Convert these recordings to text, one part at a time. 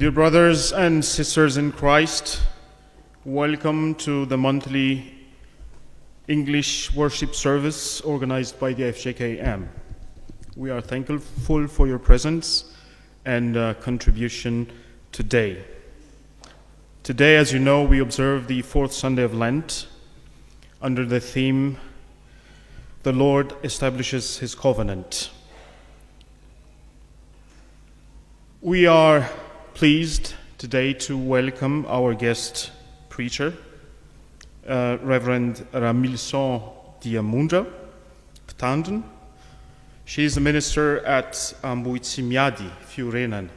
Dear brothers and sisters in Christ, welcome to the monthly English worship service organized by the FJKM. We are thankful for your presence and contribution today. Today, as you know, we observe the fourth Sunday of Lent under the theme, "The Lord establishes His covenant." We are pleased today to welcome our guest preacher, Reverend Ramilson Diamundra. She is a minister at Ambonin'Ampamarinana,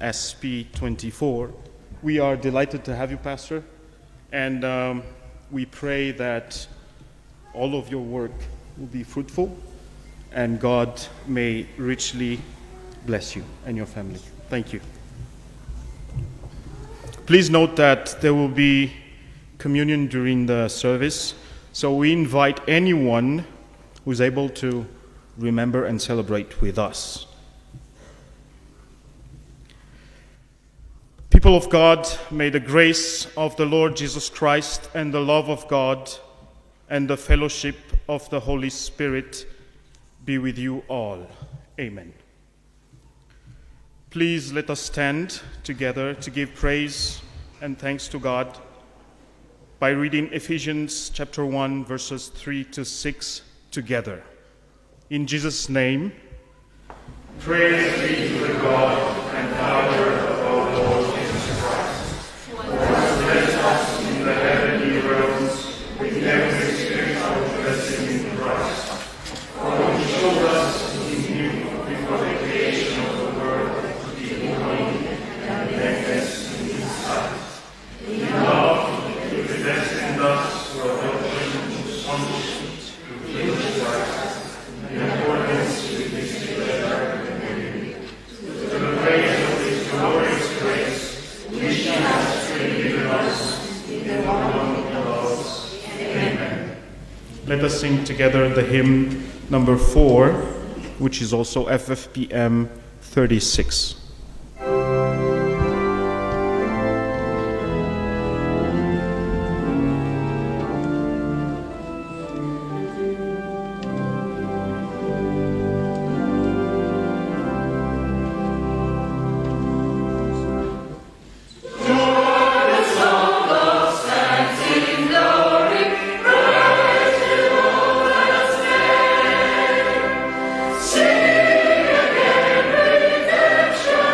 SP24. We are delighted to have you, Pastor, and we pray that all of your work will be fruitful and God may richly bless you and your family. Thank you. Please note that there will be communion during the service, so we invite anyone who's able to remember and celebrate with us. People of God, may the grace of the Lord Jesus Christ and the love of God and the fellowship of the Holy Spirit be with you all. Amen. Please let us stand together to give praise and thanks to God by reading Ephesians chapter 1, verses 3 to 6 together. In Jesus' name, praise be to the God and Father of our Lord Jesus Christ, who has blessed us in the heavenly realms with every spiritual blessing in Christ. For He showed us His new before the creation of the world to be holy and blameless in His sight. In love, He predestined us for adoption to sonship through Jesus Christ, in accordance with His pleasure and will, to the praise of His glorious grace, which He has freely given us in the one He loves. Amen. Let us sing together the hymn number 4, which is also FFPM 36. Sing again, redemption.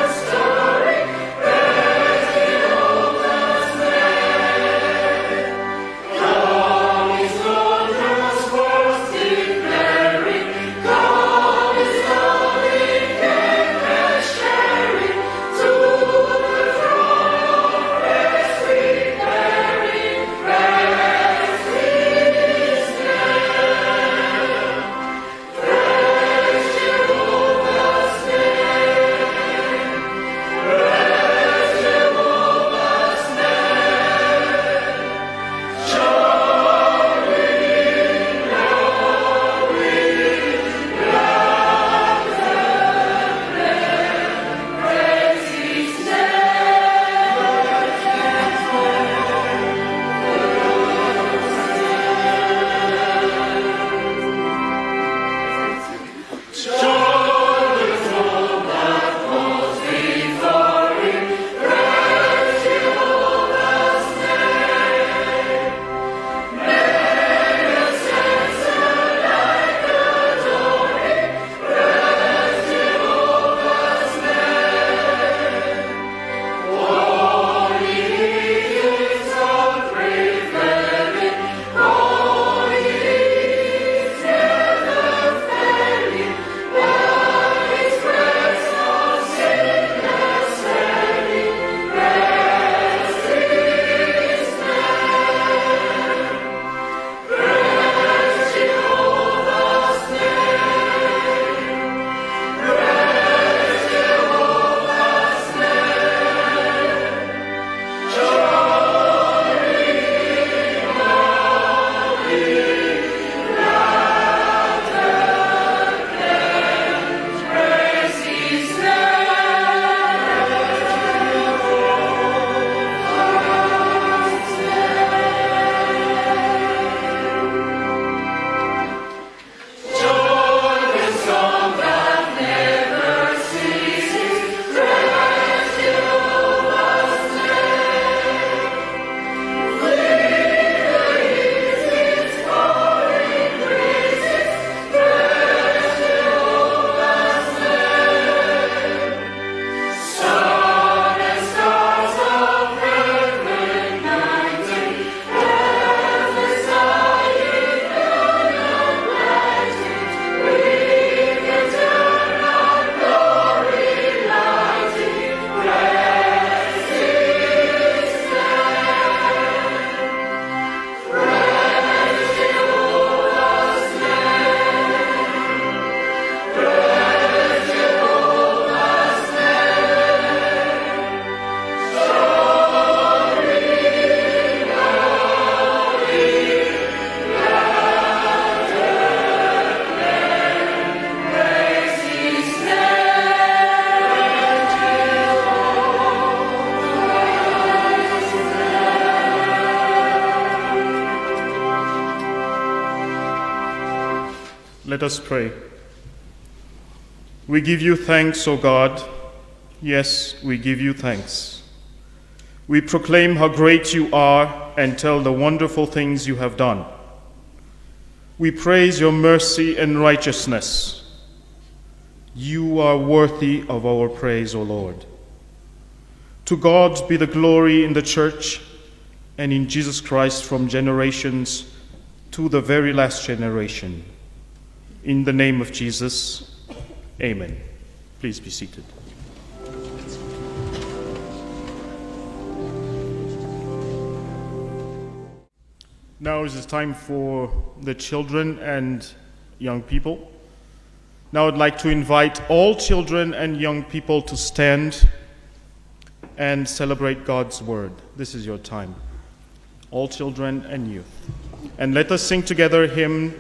Let us pray. We give you thanks, O God. Yes, we give you thanks. We proclaim how great you are and tell the wonderful things you have done. We praise your mercy and righteousness. You are worthy of our praise, O Lord. To God be the glory in the Church and in Jesus Christ from generations to the very last generation. In the name of Jesus, amen. Please be seated. Now is the time for the children and young people. Now I'd like to invite all children and young people to stand and celebrate God's word. This is your time, all children and youth. And let us sing together hymn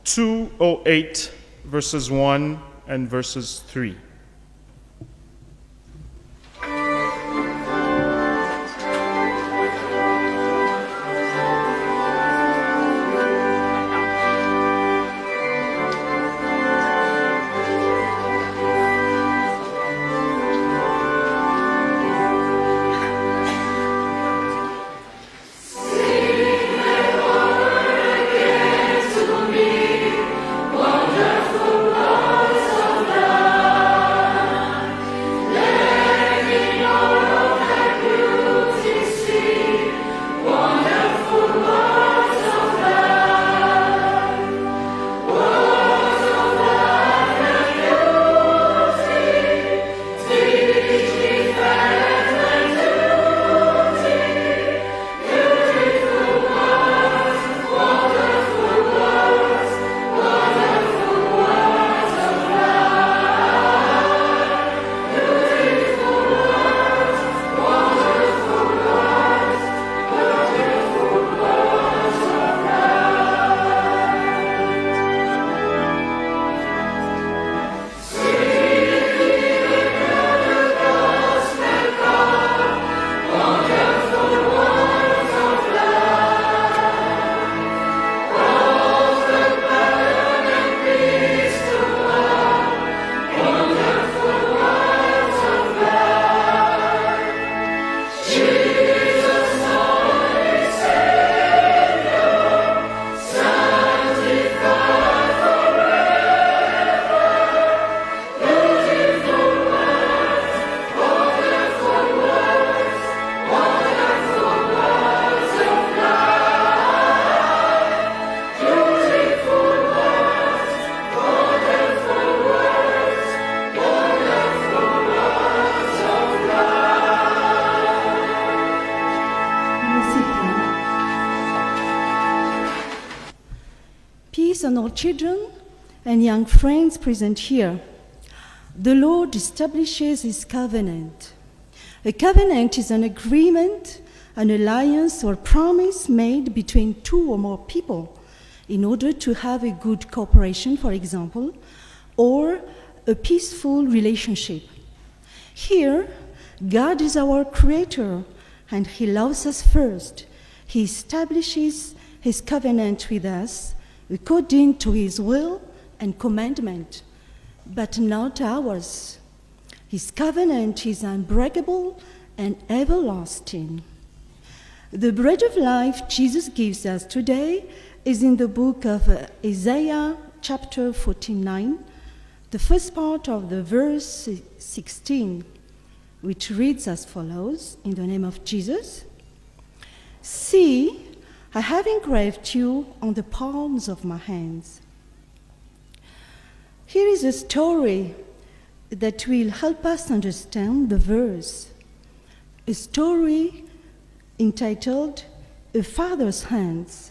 208, verses 1 and verses 3. And all children and young friends present here. The Lord establishes his covenant. A covenant is an agreement, an alliance or promise made between two or more people in order to have a good cooperation, for example, or a peaceful relationship. Here, God is our creator and he loves us first. He establishes his covenant with us according to his will and commandment, but not ours. His covenant is unbreakable and everlasting. The bread of life Jesus gives us today is in the book of Isaiah chapter 49, the first part of the verse 16, which reads as follows, in the name of Jesus. See, I have engraved you on the palms of my hands. Here is a story that will help us understand the verse. A story entitled A Father's Hands.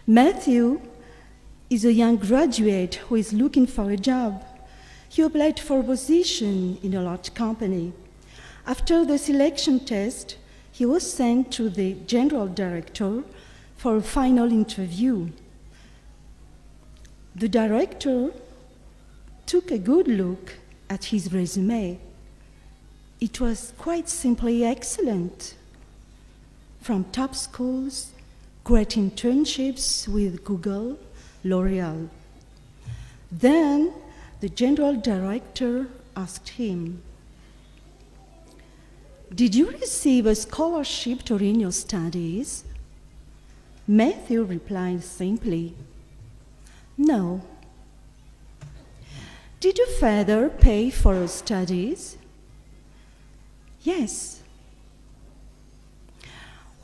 Matthew is a young graduate who is looking for a job. He applied for a position in a large company. After the selection test, he was sent to the general director for a final interview. The director took a good look at his resume. It was quite simply excellent. From top schools, great internships with Google, L'Oréal. Then the general director asked him, "Did you receive a scholarship during your studies?" Matthew replied simply, "No." "Did your father pay for your studies?" "Yes."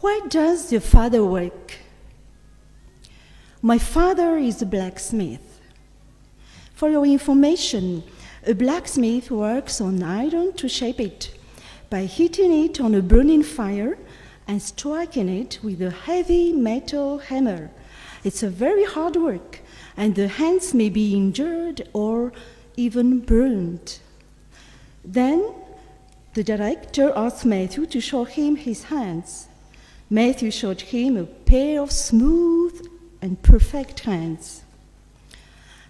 "Where does your father work?" "My father is a blacksmith." For your information, a blacksmith works on iron to shape it by hitting it on a burning fire and striking it with a heavy metal hammer. It's a very hard work, and the hands may be injured or even burned. Then the director asked Matthew to show him his hands. Matthew showed him a pair of smooth and perfect hands.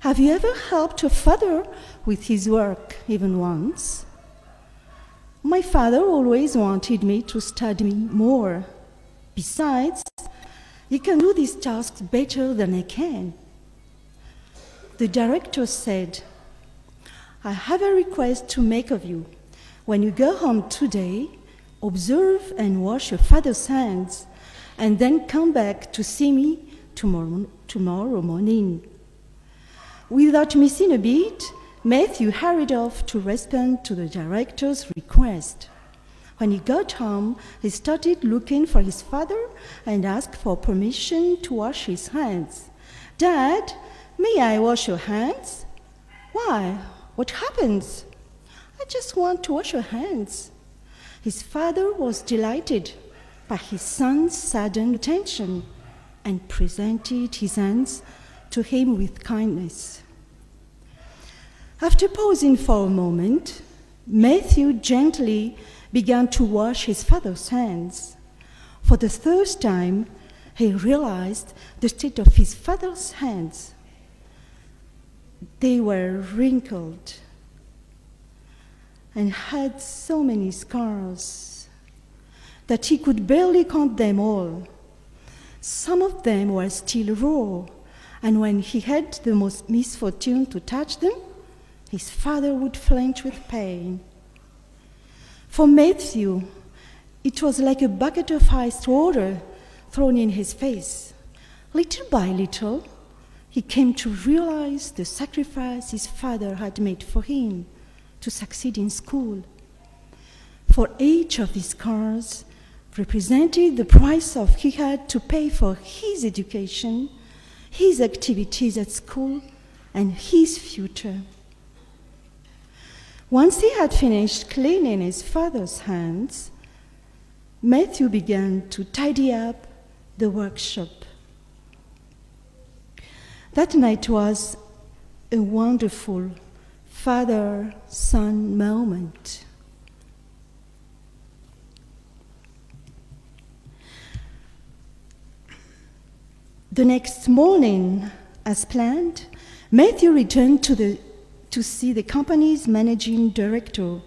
"Have you ever helped your father with his work even once?" "My father always wanted me to study more. Besides, he can do these tasks better than I can." The director said, "I have a request to make of you. When you go home today, observe and wash your father's hands, and then come back to see me tomorrow morning." Without missing a beat, Matthew hurried off to respond to the director's request. When he got home, he started looking for his father and asked for permission to wash his hands. "Dad, may I wash your hands?" "Why? What happens?" "I just want to wash your hands." His father was delighted by his son's sudden attention and presented his hands to him with kindness. After pausing for a moment, Matthew gently began to wash his father's hands. For the third time, he realized the state of his father's hands. They were wrinkled and had so many scars that he could barely count them all. Some of them were still raw, and when he had the most misfortune to touch them, his father would flinch with pain. For Matthew, it was like a bucket of ice water thrown in his face. Little by little, he came to realize the sacrifice his father had made for him to succeed in school. For each of these scars represented the price he had to pay for his education, his activities at school, and his future. Once he had finished cleaning his father's hands, Matthew began to tidy up the workshop. That night was a wonderful father-son moment. The next morning, as planned, Matthew returned to see the company's managing director.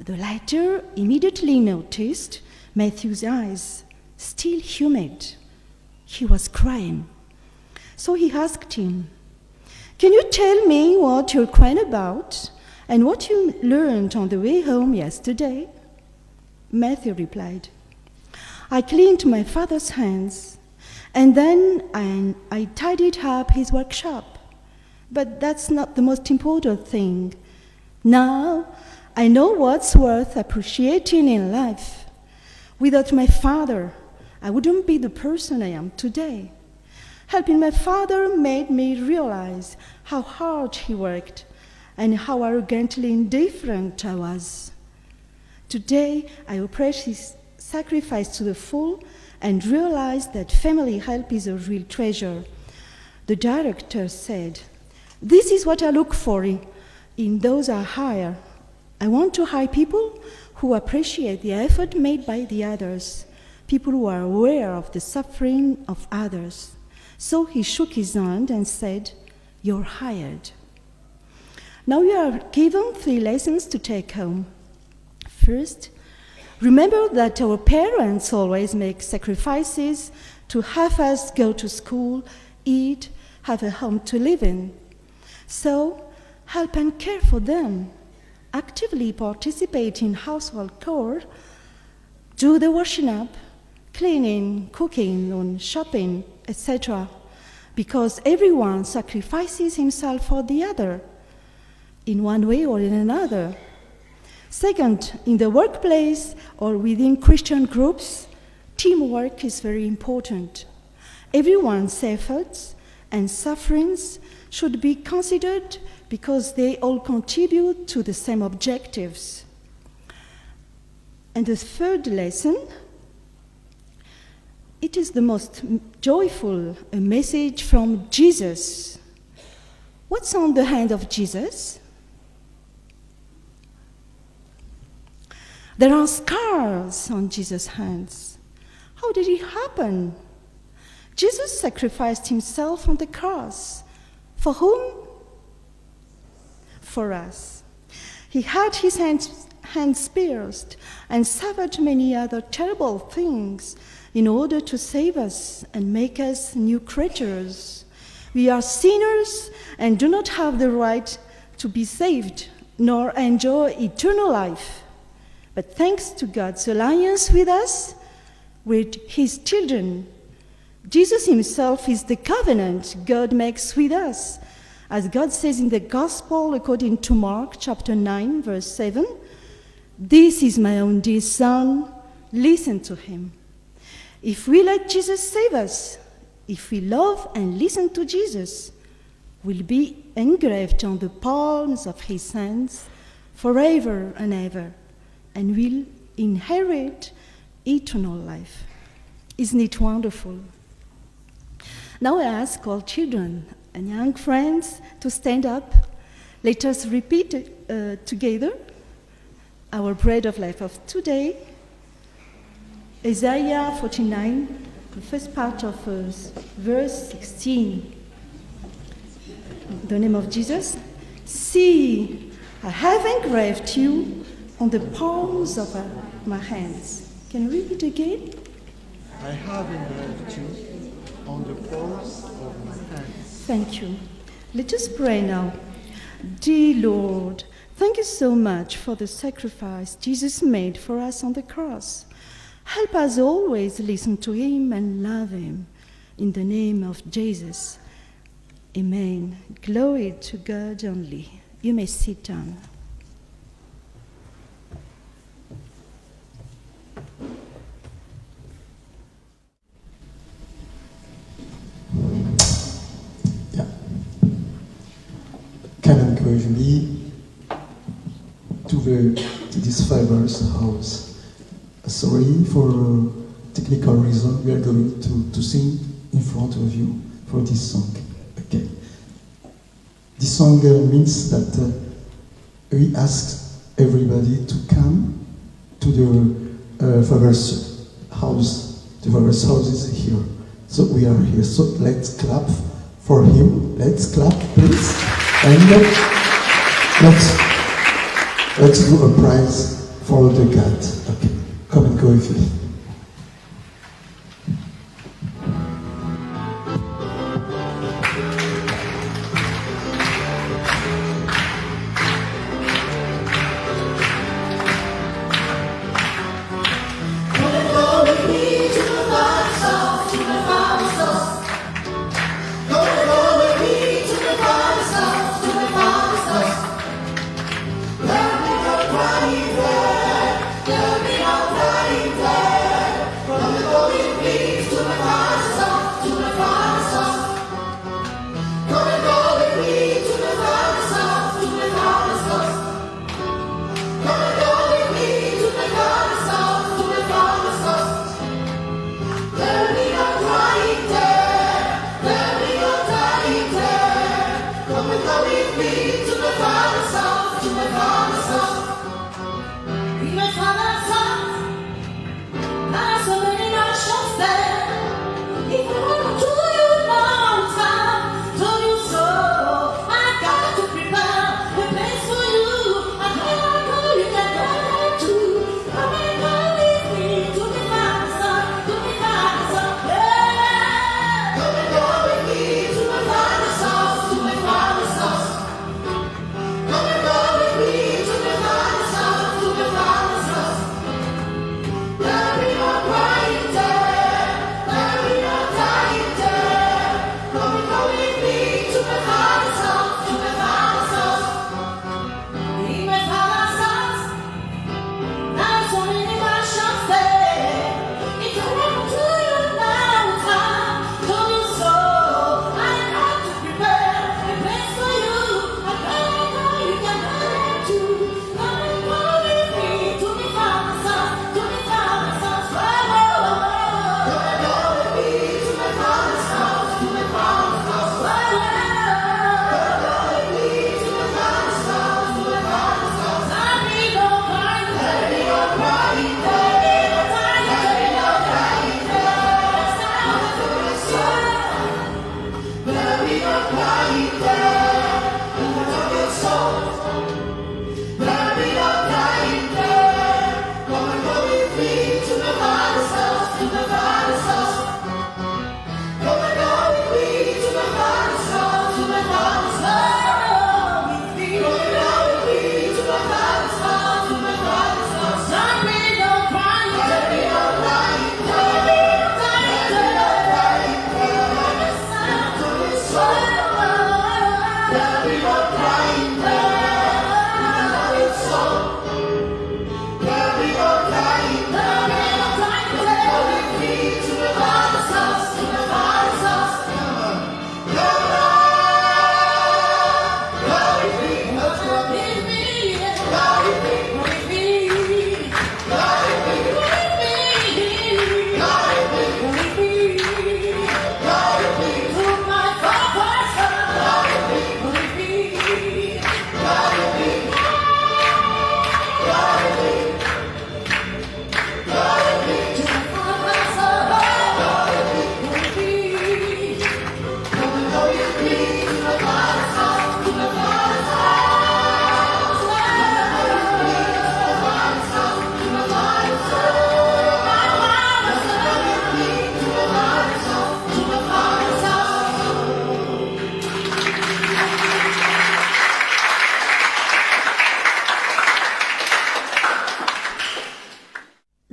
The latter immediately noticed Matthew's eyes, still humid. He was crying. So he asked him, "Can you tell me what you're crying about and what you learned on the way home yesterday?" Matthew replied, "I cleaned my father's hands, and then I tidied up his workshop. But that's not the most important thing. Now I know what's worth appreciating in life. Without my father, I wouldn't be the person I am today. Helping my father made me realize how hard he worked and how arrogantly indifferent I was. Today, I appreciate his sacrifice to the full and realize that family help is a real treasure." The director said, "This is what I look for in those I hire. I want to hire people who appreciate the effort made by the others, people who are aware of the suffering of others." So he shook his hand and said, "You're hired." Now you are given 3 lessons to take home. First, remember that our parents always make sacrifices to have us go to school, eat, have a home to live in. So, help and care for them. Actively participate in household chores, do the washing up, cleaning, cooking, and shopping, etc. Because everyone sacrifices himself for the other, in one way or in another. Second, in the workplace or within Christian groups, teamwork is very important. Everyone's efforts and sufferings should be considered because they all contribute to the same objectives. And the third lesson, it is the most joyful, a message from Jesus. What's on the hand of Jesus? There are scars on Jesus' hands. How did it happen? Jesus sacrificed himself on the cross. For whom? For us. He had his hands pierced and suffered many other terrible things in order to save us and make us new creatures. We are sinners and do not have the right to be saved nor enjoy eternal life. But thanks to God's alliance with us, with his children, Jesus himself is the covenant God makes with us. As God says in the Gospel according to Mark chapter 9, verse 7, "This is my own dear Son, listen to him." If we let Jesus save us, if we love and listen to Jesus, we'll be engraved on the palms of his hands forever and ever, and will inherit eternal life. Isn't it wonderful? Now I ask all children and young friends to stand up. Let us repeat together our bread of life of today. Isaiah 49, the first part of verse 16. In the name of Jesus. See, I have engraved you on the palms of my hands. Can you repeat again? I have engraved you on the palms of my hands. Thank you. Let us pray now. Dear Lord, thank you so much for the sacrifice Jesus made for us on the cross. Help us always listen to him and love him. In the name of Jesus. Amen. Glory to God only. You may sit down. Come encourage me to this father's house. Sorry for a technical reason, we are going to sing in front of you for this song. Okay. This song means that we ask everybody to come to the father's house. The father's house is here. So we are here. So let's clap for him. Let's clap, please. And let's do a prize for the God. Okay, come and go with me. Yeah.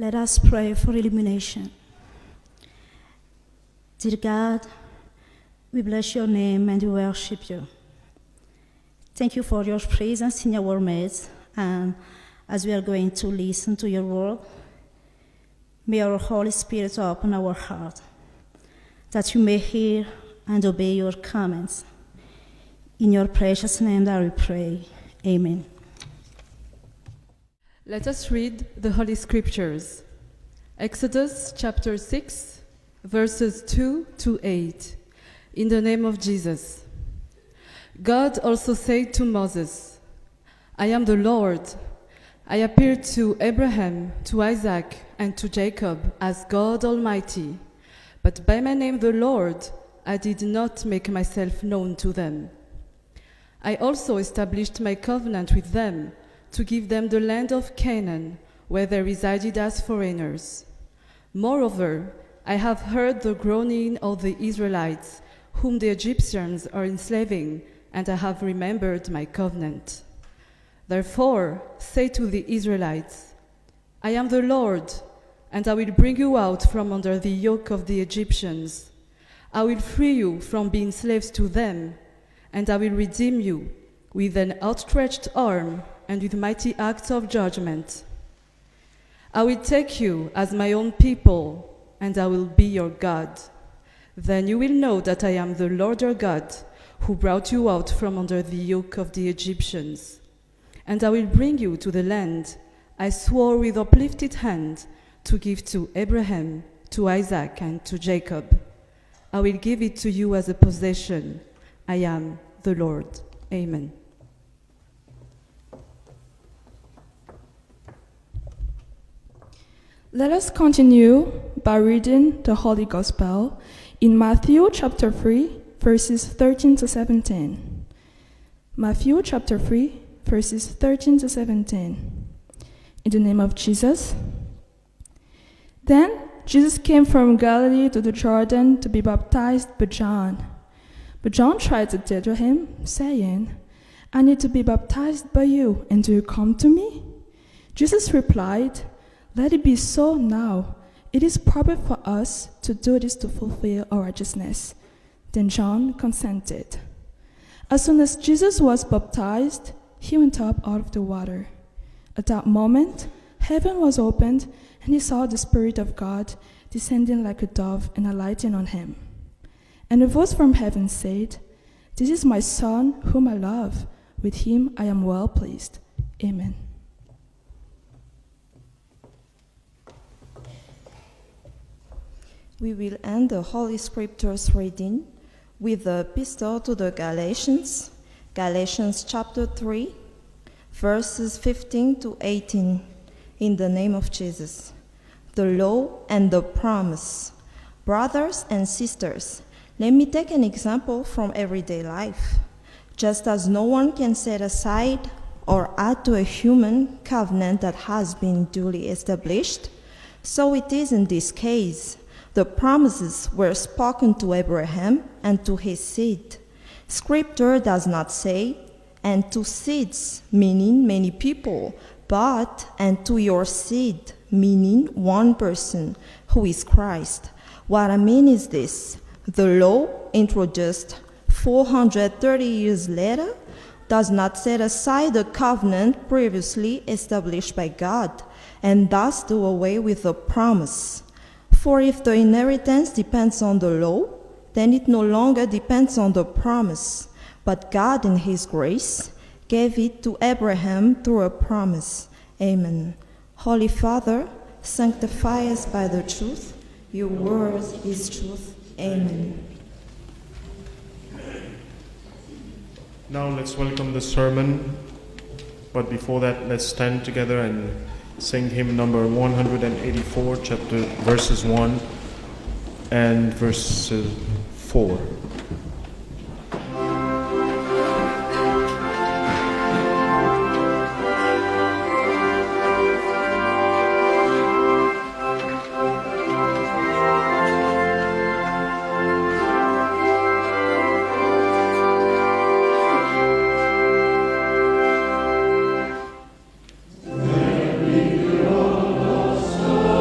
Let us pray for illumination. Dear God, we bless your name and we worship you. Thank you for your presence in our midst, and as we are going to listen to your word, may our Holy Spirit open our heart, that you may hear and obey your comments. In your precious name that we pray. Amen. Let us read the Holy Scriptures. Exodus chapter 6, verses 2 to 8. In the name of Jesus. God also said to Moses, I am the Lord. I appeared to Abraham, to Isaac, and to Jacob as God Almighty. But by my name the Lord, I did not make myself known to them. I also established my covenant with them to give them the land of Canaan, where they resided as foreigners. Moreover, I have heard the groaning of the Israelites, whom the Egyptians are enslaving, and I have remembered my covenant. Therefore, say to the Israelites, I am the Lord, and I will bring you out from under the yoke of the Egyptians. I will free you from being slaves to them, and I will redeem you with an outstretched arm and with mighty acts of judgment. I will take you as my own people, and I will be your God. Then you will know that I am the Lord your God, who brought you out from under the yoke of the Egyptians. And I will bring you to the land I swore with uplifted hand to give to Abraham, to Isaac, and to Jacob. I will give it to you as a possession. I am the Lord. Amen. Let us continue by reading the Holy Gospel in Matthew chapter 3, verses 13 to 17. Matthew chapter 3, verses 13 to 17. In the name of Jesus. Then Jesus came from Galilee to the Jordan to be baptized by John. But John tried to deter him, saying, I need to be baptized by you, and do you come to me? Jesus replied, Let it be so now. It is proper for us to do this to fulfill our righteousness. Then John consented. As soon as Jesus was baptized, he went up out of the water. At that moment, heaven was opened, and he saw the Spirit of God descending like a dove and alighting on him. And a voice from heaven said, This is my Son, whom I love. With him I am well pleased. Amen. We will end the Holy Scriptures reading with the epistle to the Galatians, Galatians chapter 3, verses 15 to 18, in the name of Jesus. The law and the promise. Brothers and sisters, let me take an example from everyday life. Just as no one can set aside or add to a human covenant that has been duly established, so it is in this case. The promises were spoken to Abraham and to his seed. Scripture does not say, and to seeds, meaning many people, but and to your seed, meaning one person, who is Christ. What I mean is this: the law, introduced 430 years later, does not set aside the covenant previously established by God, and thus do away with the promise. For if the inheritance depends on the law, then it no longer depends on the promise, but God in his grace gave it to Abraham through a promise. Amen. Holy Father, sanctify us by the truth. Your word is truth. Amen. Now let's welcome the sermon, but before that, let's stand together and sing hymn number 184, verses 1 and verses 4. Let me feel the soul.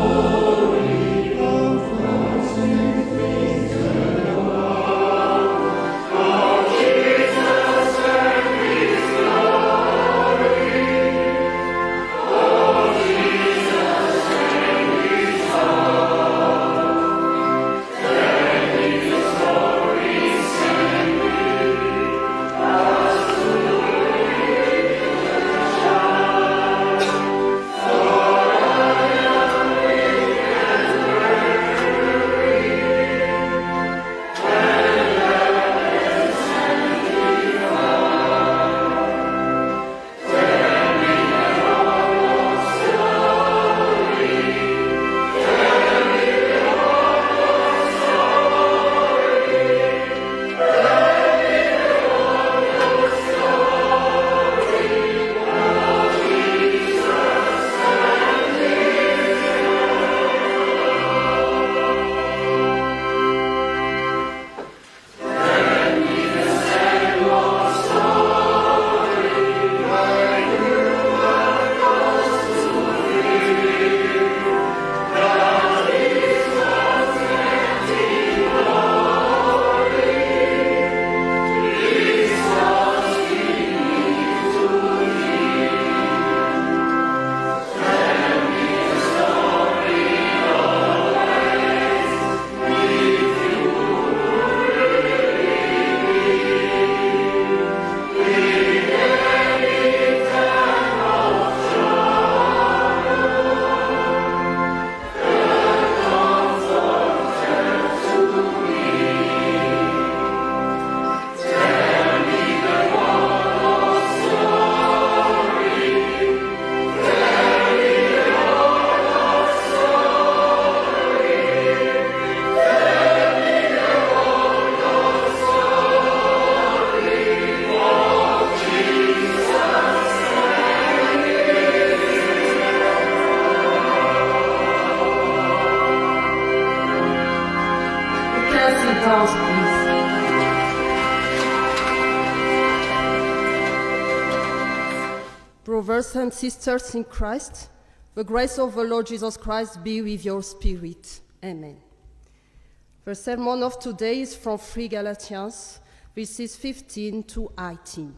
brothers and sisters in Christ, the grace of the Lord Jesus Christ be with your spirit. Amen. The sermon of today is from 3 Galatians, verses 15 to 18.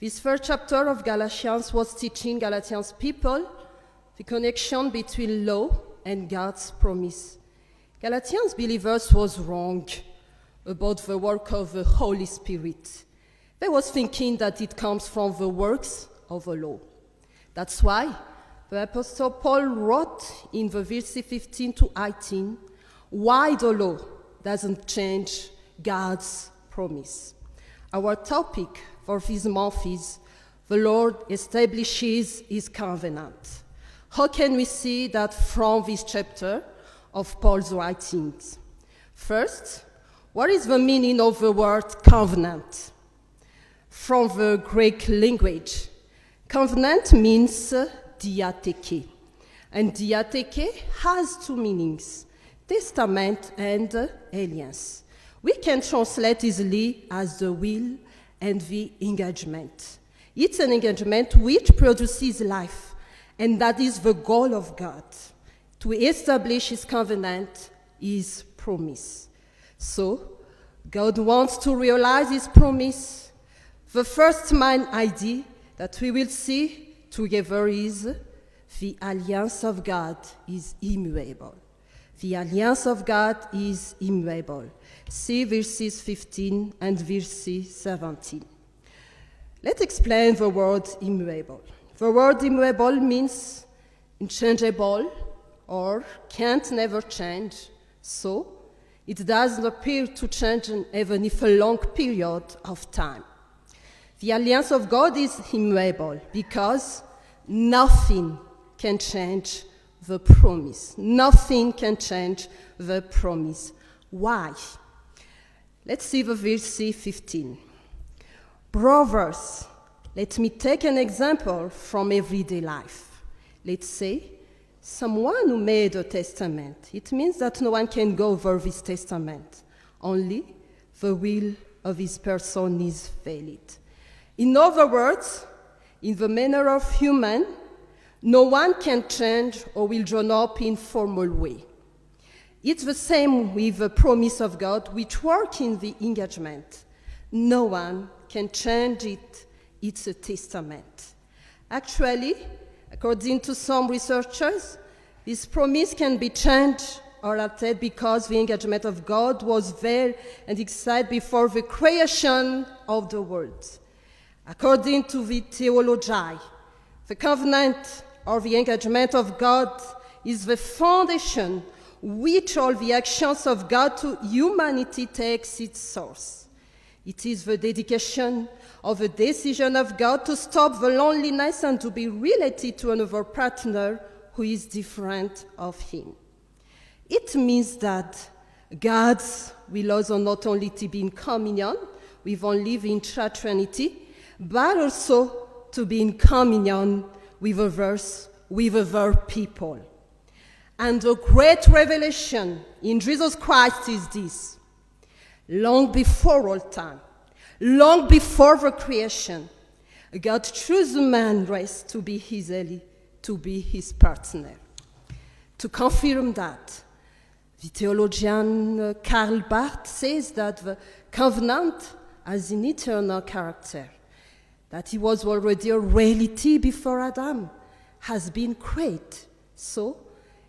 This first chapter of Galatians was teaching Galatians people the connection between law and God's promise. Galatians believers was wrong about the work of the Holy Spirit. They was thinking that it comes from the works of the law. That's why the Apostle Paul wrote in the verses 15 to 18, why the law doesn't change God's promise. Our topic for this month is the Lord establishes his covenant. How can we see that from this chapter of Paul's writings? First, what is the meaning of the word covenant? From the Greek language, covenant means 𝙃𝙑𝙑𝙑, and 𝙃𝙑𝙑 has two meanings, testament and alliance. We can translate easily as the will and the engagement. It's an engagement which produces life, and that is the goal of God, to establish his covenant, his promise. So, God wants to realize his promise. The first main idea that we will see together is the alliance of God is immovable. The alliance of God is immovable. See verses 15 and verses 17. Let's explain the word immovable. The word immovable means unchangeable or can't never change. So, it doesn't appear to change even if a long period of time. The alliance of God is immovable because nothing can change the promise. Nothing can change the promise. Why? Let's see the verse 15. Brothers, let me take an example from everyday life. Let's say someone who made a testament. It means that no one can go over this testament. Only the will of this person is valid. In other words, in the manner of human, no one can change or will draw up in formal way. It's the same with the promise of God, which works in the engagement. No one can change it. It's a testament. Actually, according to some researchers, this promise can be changed or altered because the engagement of God was there and existed before the creation of the world. According to the theology, the covenant or the engagement of God is the foundation which all the actions of God to humanity takes its source. It is the dedication of the decision of God to stop the loneliness and to be related to another partner who is different of him. It means that God's will also not only to be in communion with only the Trinity, but also to be in communion with other people. And the great revelation in Jesus Christ is this. Long before all time, long before the creation, God chose the man race to be his ally, to be his partner. To confirm that, the theologian Karl Barth says that the covenant has an eternal character, that he was already a reality before Adam has been created. So,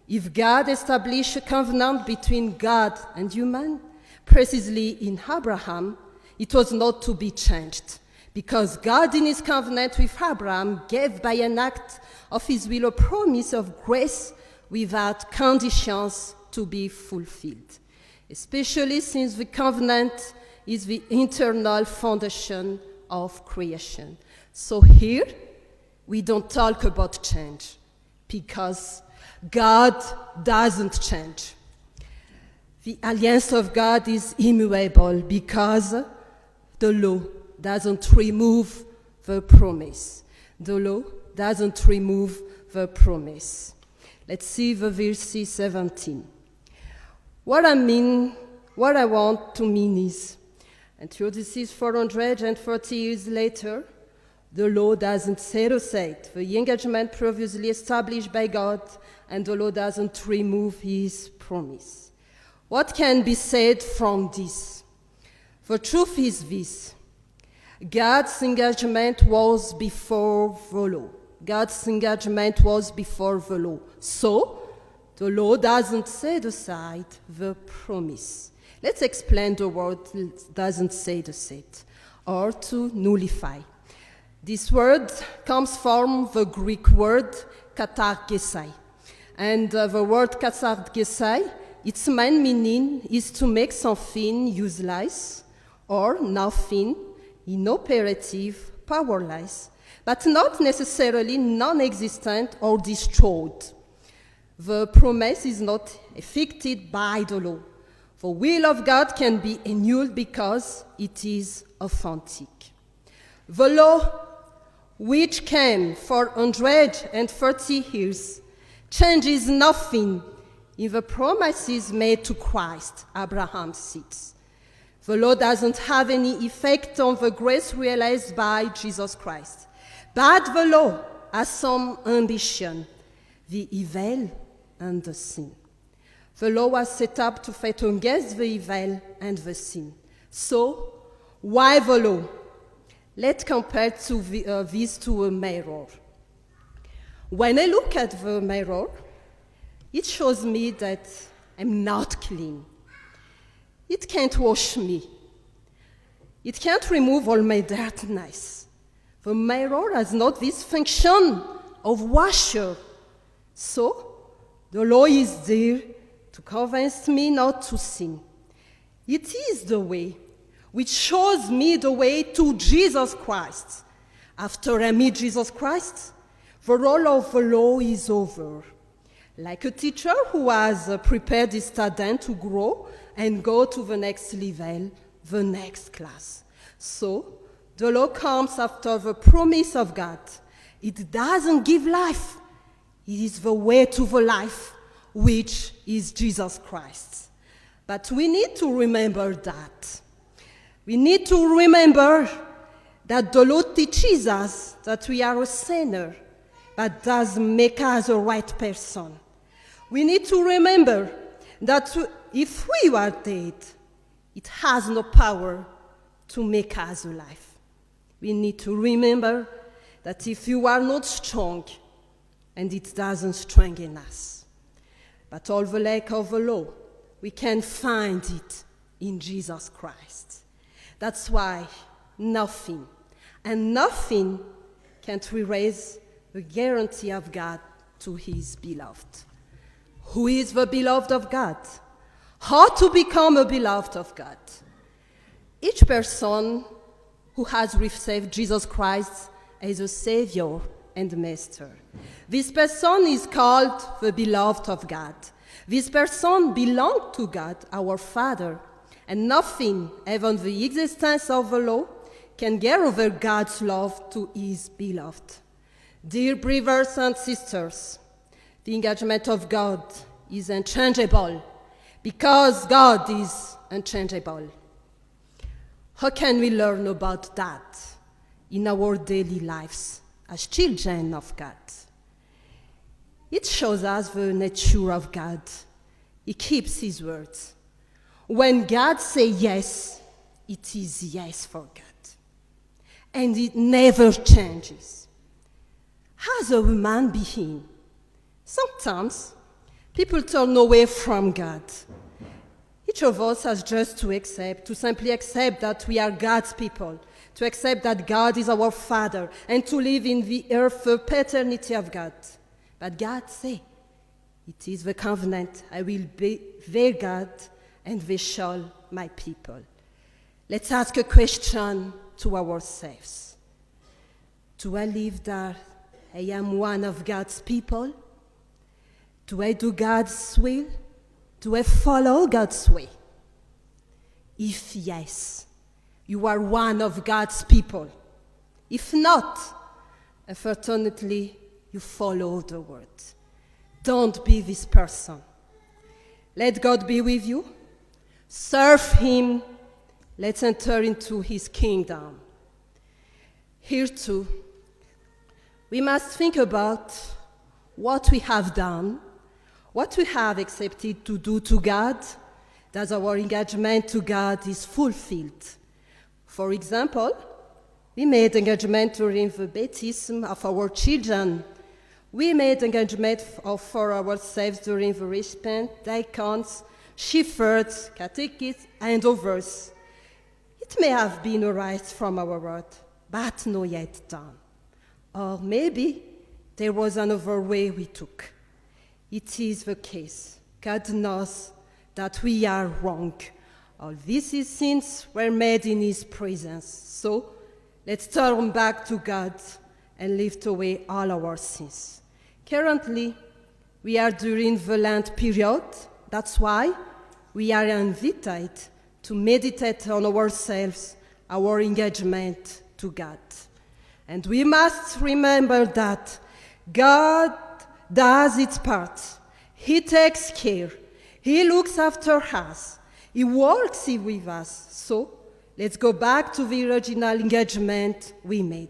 if God established a covenant between God and human, precisely in Abraham, it was not to be changed, because God in his covenant with Abraham gave by an act of his will a promise of grace without conditions to be fulfilled, especially since the covenant is the internal foundation of creation. So here, we don't talk about change, because God doesn't change. The alliance of God is immovable because the law doesn't remove the promise. The law doesn't remove the promise. Let's see the verse 17. What I want to mean is, and this is 440 years later, The law doesn't set aside the engagement previously established by God, and the law doesn't remove his promise. What can be said from this? The truth is this: God's engagement was before the law. God's engagement was before the law. So, the law doesn't set aside the promise. Let's explain the word doesn't set aside, or to nullify. This word comes from the Greek word katargesai. And the word katargesai, its main meaning is to make something useless or nothing, inoperative, powerless, but not necessarily non-existent or destroyed. The promise is not affected by the law. The will of God can be annulled because it is authentic. The law, which came for 130 years, changes nothing in the promises made to Christ, Abraham's seeds. The law doesn't have any effect on the grace realized by Jesus Christ. But the law has some ambition, the evil and the sin. The law was set up to fight against the evil and the sin. So, why the law? Let's compare this to a mirror. When I look at the mirror, it shows me that I'm not clean. It can't wash me. It can't remove all my dirtiness. The mirror has not this function of washer. So, the law is there to convince me not to sin. It is the way which shows me the way to Jesus Christ. After I meet Jesus Christ, the role of the law is over. Like a teacher who has prepared his student to grow and go to the next level, the next class. So, the law comes after the promise of God. It doesn't give life. It is the way to the life, which is Jesus Christ. But we need to remember that. We need to remember that the law teaches us that we are a sinner, but doesn't make us a right person. We need to remember that if we are dead, it has no power to make us alive. We need to remember that if you are not strong, and it doesn't strengthen us. But all the lack of the law, we can find it in Jesus Christ. That's why nothing, and nothing can erase the guarantee of God to his beloved. Who is the beloved of God? How to become a beloved of God? Each person who has received Jesus Christ as a Savior and Master. This person is called the beloved of God. This person belongs to God, our Father, and nothing, even the existence of the law, can get over God's love to his beloved. Dear brothers and sisters, the engagement of God is unchangeable because God is unchangeable. How can we learn about that in our daily lives as children of God? It shows us the nature of God. He keeps his words. When God says yes, it is yes for God. And it never changes. As a human being, sometimes people turn away from God. Each of us has just to simply accept that we are God's people, to accept that God is our Father, and to live in the earth the paternity of God. But God says, it is the covenant, I will be their God, and they shall my people. Let's ask a question to ourselves. Do I live that I am one of God's people? Do I do God's will? Do I follow God's way? If yes, you are one of God's people. If not, unfortunately, you follow the word. Don't be this person. Let God be with you. Serve him. Let's enter into his kingdom. Here too, we must think about what we have done, what we have accepted to do to God, that our engagement to God is fulfilled. For example, we made engagement during the baptism of our children. We made engagement for ourselves during the recipient, deacons, shepherds, catechists, and others. It may have been a right from our word, but not yet done. Or maybe there was another way we took. It is the case. God knows that we are wrong. All these sins were made in His presence. So let's turn back to God and lift away all our sins. Currently, we are during the Lent period. That's why we are invited to meditate on ourselves, our engagement to God. And we must remember that God does its part. He takes care. He looks after us. He walks with us. So let's go back to the original engagement we made.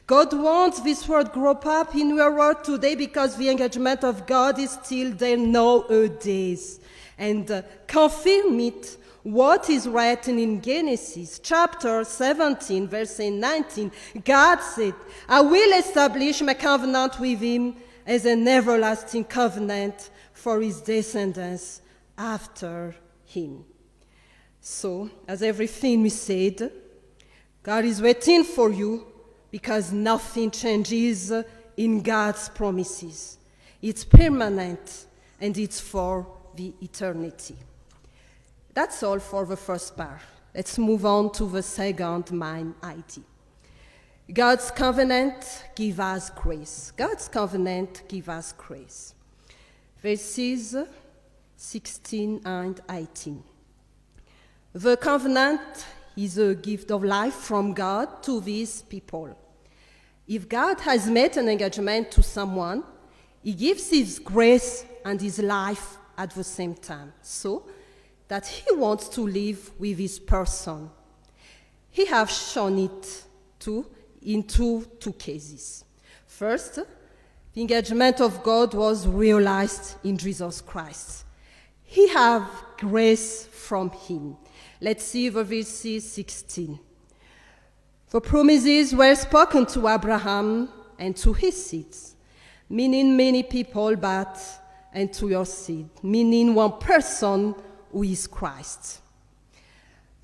God wants this world to grow up in our world today because the engagement of God is still there nowadays. And confirm it what is written in Genesis chapter 17, verse 19. God said, I will establish my covenant with him as an everlasting covenant for his descendants after him. So, as everything we said, God is waiting for you because nothing changes in God's promises. It's permanent and it's for the eternity. That's all for the first part. Let's move on to the second main idea. God's covenant gives us grace. God's covenant gives us grace. Verses 16 and 18. The covenant is a gift of life from God to these people. If God has made an engagement to someone, he gives his grace and his life at the same time, so that he wants to live with his person. He has shown it in two cases. First, the engagement of God was realized in Jesus Christ. He has grace from him. Let's see the verses 16. The promises were spoken to Abraham and to his seeds, meaning many people, but and to your seed, meaning one person who is Christ.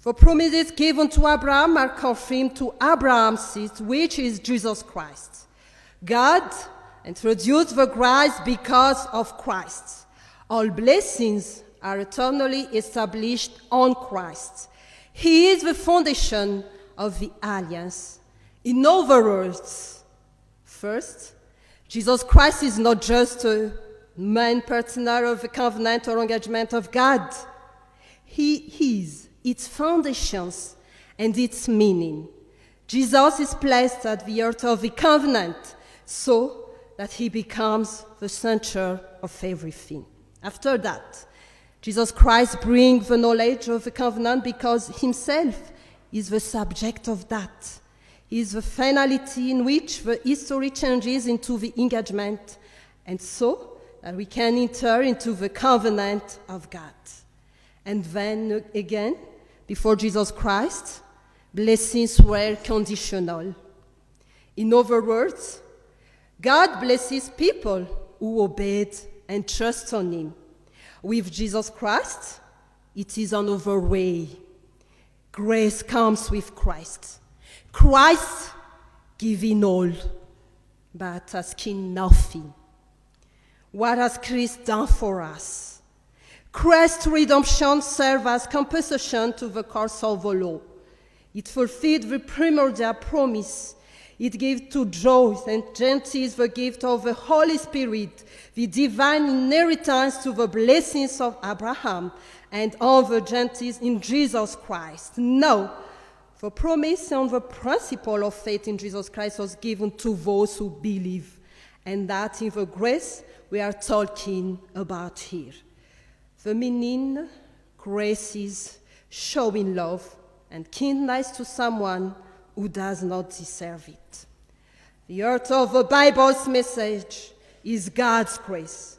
The promises given to Abraham are confirmed to Abraham's seed, which is Jesus Christ. God introduced the grace because of Christ. All blessings are eternally established on Christ. He is the foundation of the alliance. In other words, first, Jesus Christ is not just a main partner of the covenant or engagement of God. He is its foundations and its meaning. Jesus is placed at the heart of the covenant so that he becomes the center of everything. After that, Jesus Christ brings the knowledge of the covenant because himself is the subject of that. He is the finality in which the history changes into the engagement, and so that we can enter into the covenant of God. And then again, before Jesus Christ, blessings were conditional. In other words, God blesses people who obeyed and trust on him. With Jesus Christ, it is another way. Grace comes with Christ. Christ giving all, but asking nothing. What has Christ done for us? Christ's redemption serves as compensation to the curse of the law. It fulfilled the primordial promise. It gave to Jews and Gentiles the gift of the Holy Spirit, the divine inheritance to the blessings of Abraham and all the Gentiles in Jesus Christ. Now, the promise and the principle of faith in Jesus Christ was given to those who believe, and that in the grace we are talking about here. The meaning, grace is showing love and kindness to someone who does not deserve it. The heart of the Bible's message is God's grace.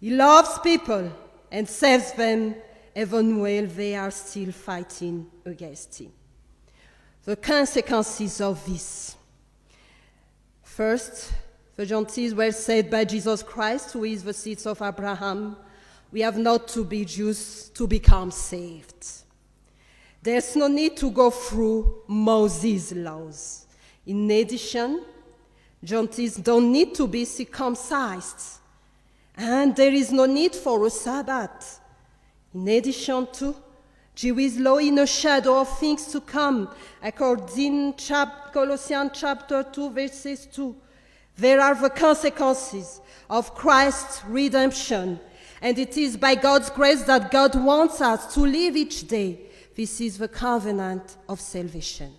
He loves people and saves them even while they are still fighting against him. The consequences of this. First, the gentiles were said by Jesus Christ, who is the seed of Abraham, we have not to be Jews to become saved. There's no need to go through Moses' laws. In addition, gentiles don't need to be circumcised, and there is no need for a Sabbath. In addition to Jewish law in a shadow of things to come, according to Colossians chapter 2, verses 2, there are the consequences of Christ's redemption, and it is by God's grace that God wants us to live each day. This is the covenant of salvation.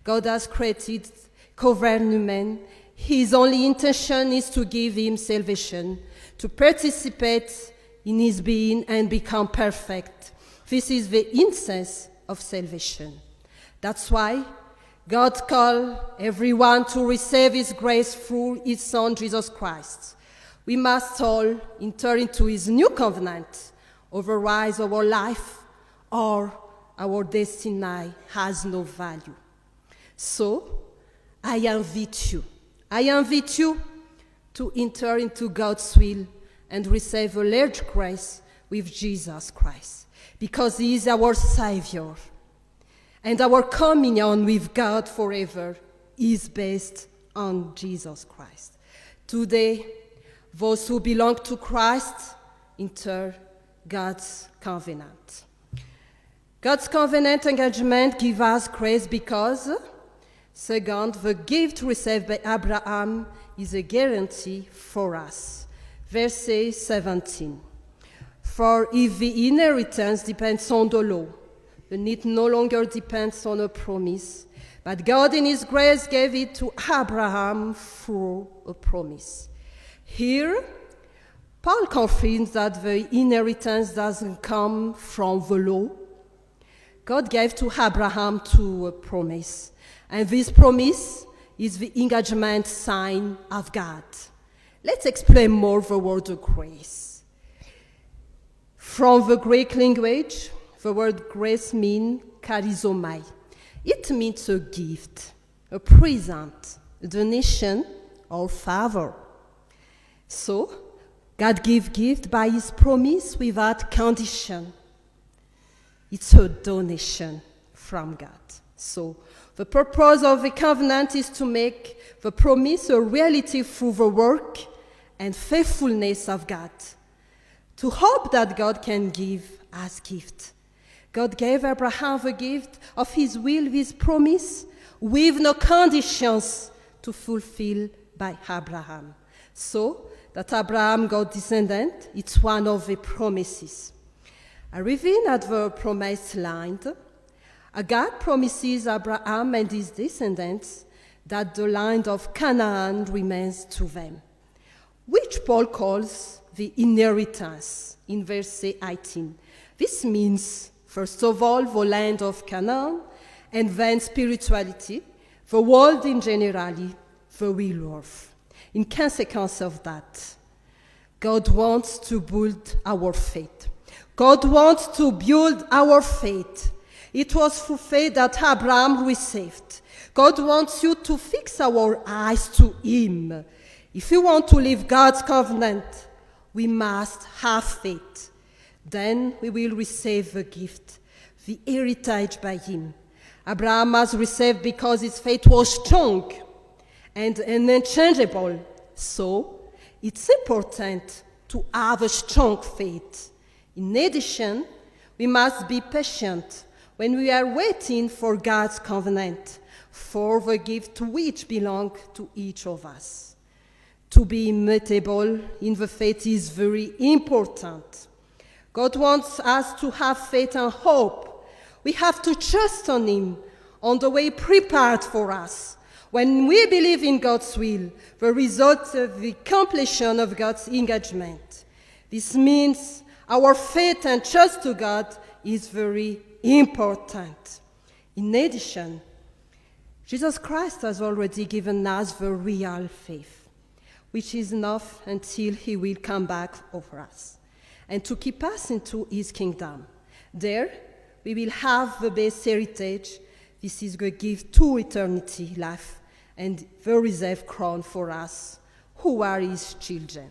God has created government. His only intention is to give him salvation, to participate in his being and become perfect. This is the essence of salvation. That's why God called everyone to receive his grace through his Son, Jesus Christ. We must all enter into his new covenant, otherwise our life or our destiny has no value. So, I invite you to enter into God's will and receive a large grace with Jesus Christ, because he is our Savior. And our communion with God forever is based on Jesus Christ. Today, those who belong to Christ enter God's covenant. God's covenant engagement gives us grace because, second, the gift received by Abraham is a guarantee for us. Verse 17. For if the inheritance depends on the law, then it no longer depends on a promise, but God in his grace gave it to Abraham through a promise. Here, Paul confirms that the inheritance doesn't come from the law. God gave to Abraham to a promise, and this promise is the engagement sign of God. Let's explain more the word grace. From the Greek language, the word grace means charizomai. It means a gift, a present, a donation, or favor. So, God gives gift by his promise without condition. It's a donation from God. So, the purpose of the covenant is to make the promise a reality through the work and faithfulness of God, to hope that God can give as gift. God gave Abraham the gift of his will, his promise, with no conditions to fulfill by Abraham. So, that Abraham got descendant, it's one of the promises. Arriving at the promised land, God promises Abraham and his descendants that the land of Canaan remains to them, which Paul calls the inheritance in verse 18. This means, first of all, the land of Canaan, and then spirituality, the world in generally, the real earth. In consequence of that, God wants to build our faith. God wants to build our faith. It was through faith that Abraham received. God wants you to fix our eyes to him. If we want to live God's covenant, we must have faith. Then we will receive the gift, the heritage by him. Abraham has received because his faith was strong and unchangeable. So, it's important to have a strong faith. In addition, we must be patient when we are waiting for God's covenant, for the gift which belongs to each of us. To be immutable in the faith is very important. God wants us to have faith and hope. We have to trust on him, on the way prepared for us. When we believe in God's will, the result of the completion of God's engagement. This means our faith and trust to God is very important. In addition, Jesus Christ has already given us the real faith, which is enough until he will come back over us and to keep us into his kingdom. There, we will have the best heritage. This is the gift to eternity, life, and the reserved crown for us who are his children.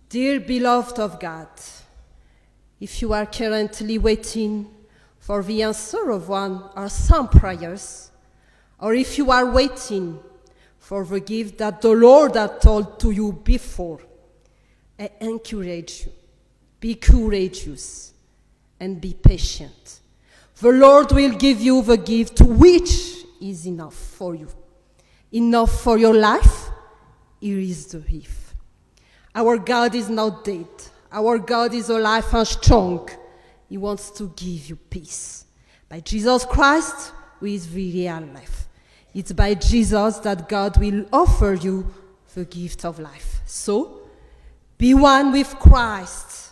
Dear beloved of God, if you are currently waiting for the answer of one or some prayers, or if you are waiting for the gift that the Lord had told to you before, I encourage you, be courageous and be patient. The Lord will give you the gift which is enough for you, enough for your life. Here is the gift. Our God is not dead. Our God is alive and strong. He wants to give you peace. By Jesus Christ, who is the real life. It's by Jesus that God will offer you the gift of life. So, be one with Christ.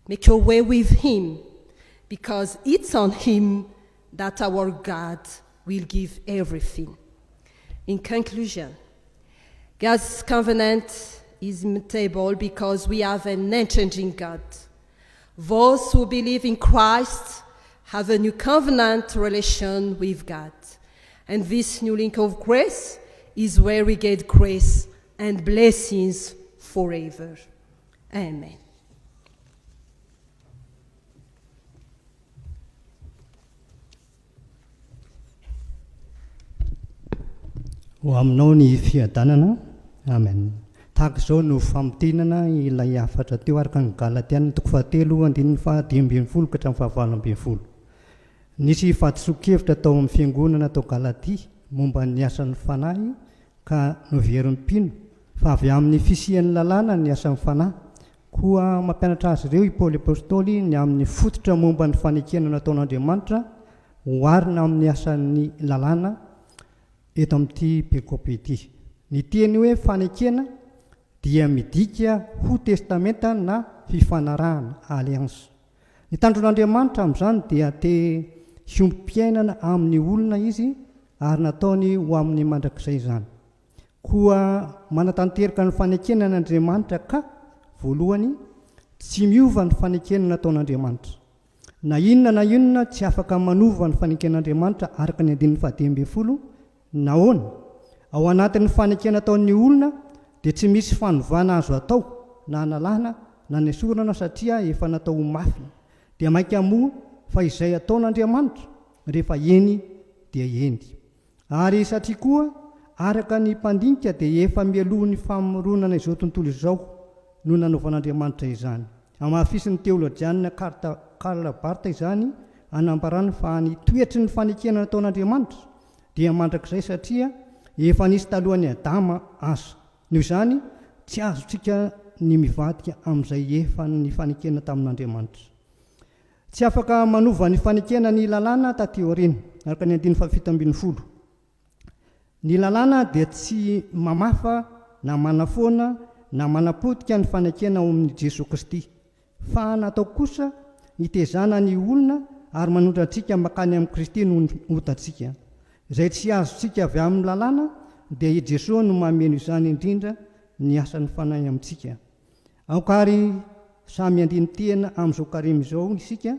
Make your way with him, because it's on him that our God will give everything. In conclusion, God's covenant is immutable because we have an unchanging God. Those who believe in Christ have a new covenant relation with God. And this new link of grace is where we get grace and blessings forever. Amen. Ho aminao ny fiadanana. Amen. Tahaka izao no famotinana ilay afatra teo araka ny Galatiana 3:15-20 Nisy fahadiso-kevitra tao amin'ny fiangonana tao Galatia momba ny asan'ny fanahy ka noverin'ny mpino fa avy amin'ny fisian'ny lalàna ny asan'ny fanahy. Koa mampianatra azy ireo i Paoly apôstôly ny amin'ny fototra momba ny fanekena nataon'Andriamanitra oharina amin'ny asan'ny lalàna eto amin'ity perikopy ity. Ny teny hoe fanekena dia midika ho testamenta na fifanarahana, alliance. Ny tandron'Andriamanitra amin'izany dia te hiompi-piainana amin'ny olona izy ary nataony ho amin'ny mandrakizay izany. Koa manatanteraka ny fanekena n'Andriamanitra ka voalohany tsy miova ny fanekena nataon'Andriamanitra. Na inona tsy afaka manova ny faneken'Andriamanitra araka ny 10 nahoana ao anatin'ny fanekena nataon'ny olona dia tsy misy fanovana azo atao na analàna na nesorana satria efa natao mafy. Dia maika moa fa izay ataon'Andriamanitra rehefa eny dia eny. Ary satria koa araka ny mpandinika dia efa mialoha ny famoronana izao tontolo izao no nanaovan'Andriamanitra izany. Amafisin'ny teolojiana Karl Barth izany anambarany fa ny toetry ny fanekena nataon'Andriamanitra dia mandrakizay satria efa nisy talohan'ny Adama asa. Noho izany tsy azontsika ny mivadika amin'izay efa ny fanekena tamin'Andriamanitra. Tsy afaka manova ny fanekena ny lalàna taty aoriana araka ny 10:70. Ny lalàna dia tsy mamafa na manafoana na manapotika ny fanekena ao amin'ny Jésus-Christ, fa natao kosa hitezana ny olona ary manondra antsika makany amin'ny Kristy no hotantsika. Izay tsy azontsika avy amin'ny lalàna dia i Jesosy no mameno izany indrindra ny asan'ny fanahy amintsika. Aokary samy andiny tena amin'izao karimy izao isika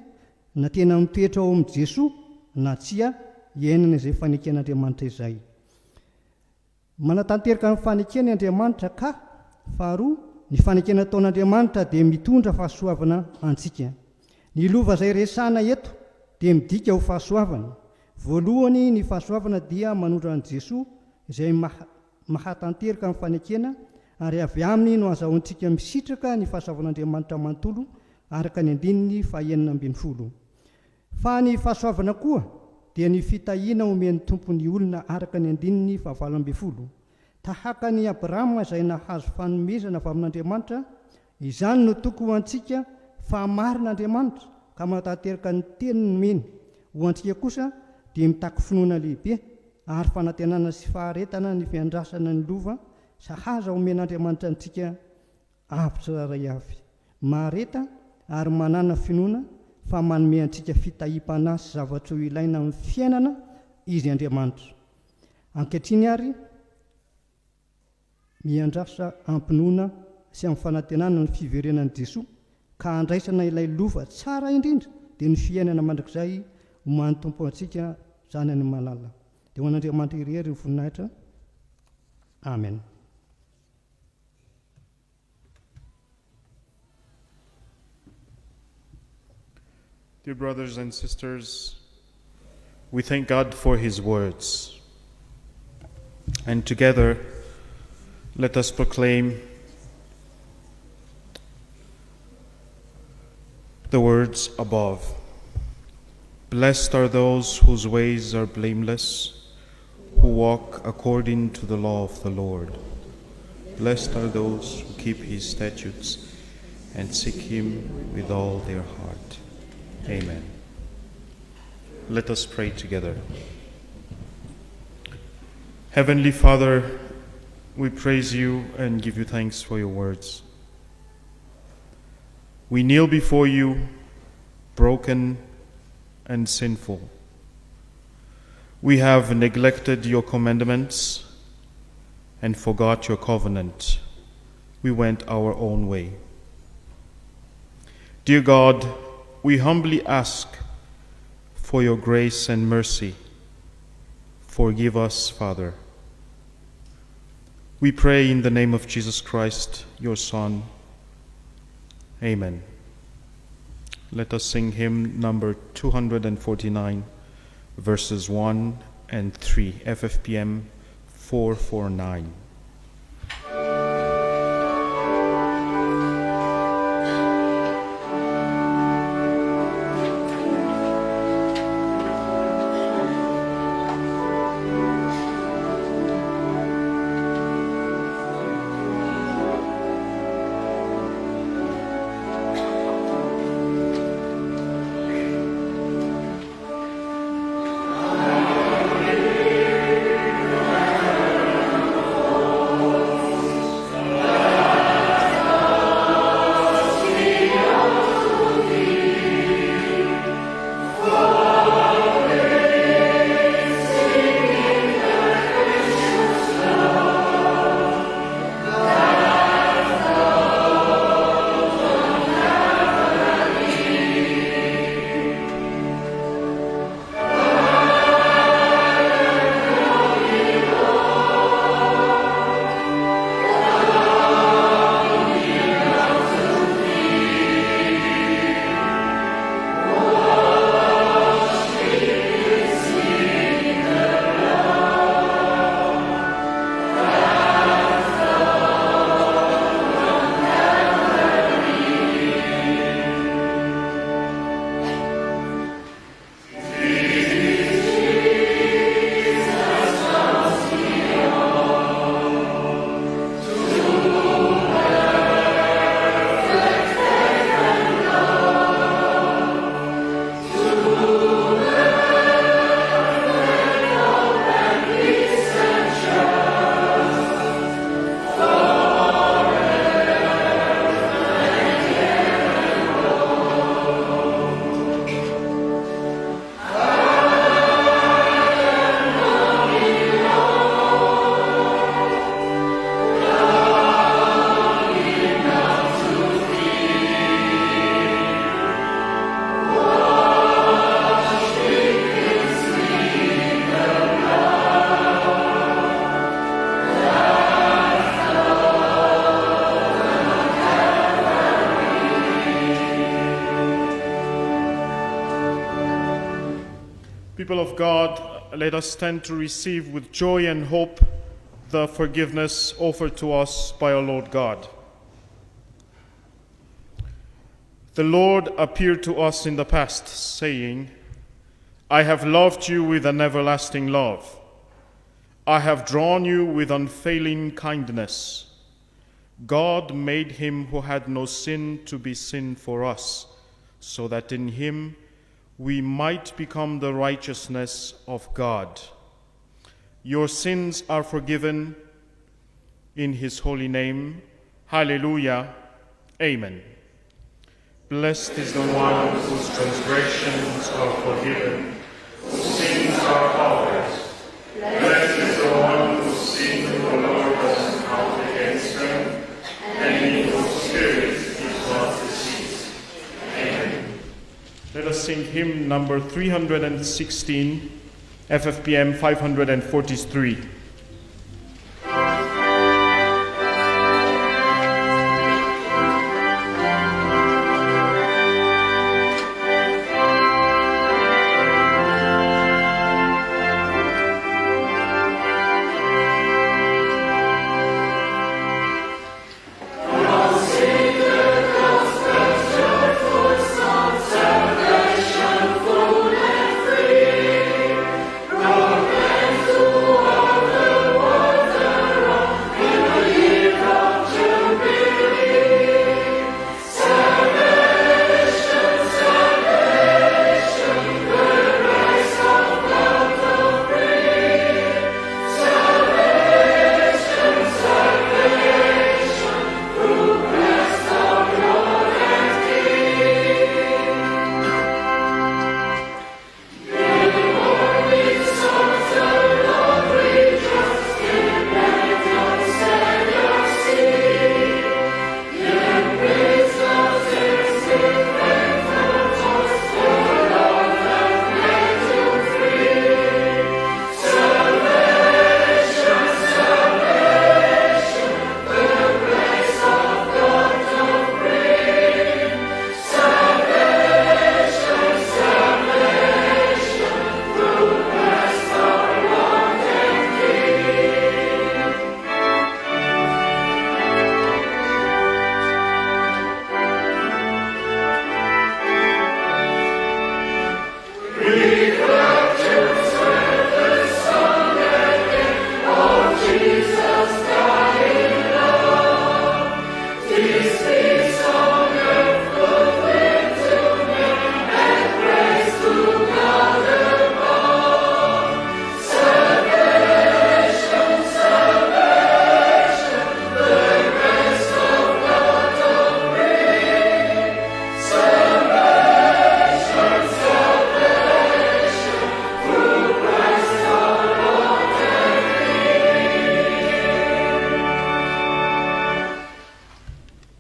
na tena mitoetra ao amin'ny Jesosy na tsia iainana izay faneken'Andriamanitra izay. Manatanteraka ny fanekeny Andriamanitra ka faharoa ny fanekena nataon'Andriamanitra dia mitondra fahasoavana antsika. Ny lova izay resana eto dia midika ho fahasoavana. Voalohany ny fahasoavana dia manondra an'i Jesosy izay mahatanteraka ny fanekena ary avy aminy no azahoantsika misitraka ny fahasoavan'Andriamanitra manontolo araka ny 9:20. Fa ny fahasoavana koa dia ny fitahiana omen'ny tompony olona araka ny 9:20. Tahaka ny Abrahama izay nahazo fanomezana avy amin'Andriamanitra, izany no toko ho antsika fa marin'Andriamanitra ka manatanteraka ny teniny nomeny. Ho antsika kosa dia mitaky finoana lehibe ary fanantenana sy faharetana ny fiandrasana ny lova sahaza omen'Andriamanitra antsika avy tsiraray avy. Mahareta ary manana finoana fa manome antsika fitahim-panahy sy zavatra ho ilaina amin'ny fiainana izy Andriamanitra. ankehitriny ary miandrafitra ampinoana sy amin'ny fanantenana ny fiverenan'i Jesosy ka andraisana ilay lova tsara indrindra dia ny fiainana mandrakizay ho manotompo antsika zany ny malala. Dia ho an'Andriamanitra irery ny voninahitra. Amen. Dear brothers and sisters, we thank God for His words. And together, let us proclaim the words above. Blessed are those whose ways are blameless, who walk according to the law of the Lord. Blessed are those who keep His statutes and seek Him with all their heart. Amen. Let us pray together. Heavenly Father, we praise You and give You thanks for Your words. We kneel before You, broken and sinful. We have neglected Your commandments and forgot Your covenant. We went our own way. Dear God, we humbly ask for Your grace and mercy. Forgive us, Father. We pray in the name of Jesus Christ, Your Son. Amen. Let us sing hymn number 249, verses 1 and 3, FFPM 449. People of God, let us stand to receive with joy and hope the forgiveness offered to us by our Lord God. The Lord appeared to us in the past, saying, I have loved you with an everlasting love. I have drawn you with unfailing kindness. God made him who had no sin to be sin for us, so that in him we might become the righteousness of God. Your sins are forgiven in his holy name. Hallelujah. Amen. Blessed is the one whose transgressions are forgiven, whose sins are covered. Blessed is the sing hymn number 316, FFPM 543.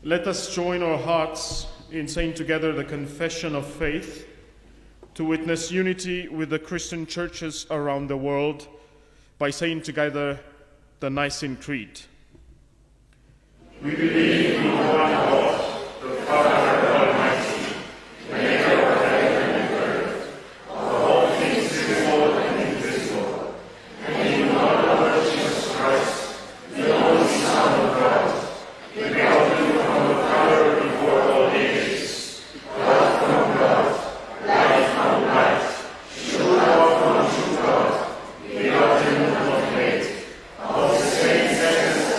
Let us join our hearts in saying together the confession of faith to witness unity with the Christian churches around the world by saying together the Nicene Creed. We believe in one God, the Father Almighty, maker of heaven and earth, of all things visible and invisible, and in one Lord Jesus Christ, the only Son of God, begotten from the Father before all ages, God from God, light from light, true God from true God, begotten, not made, of the same essence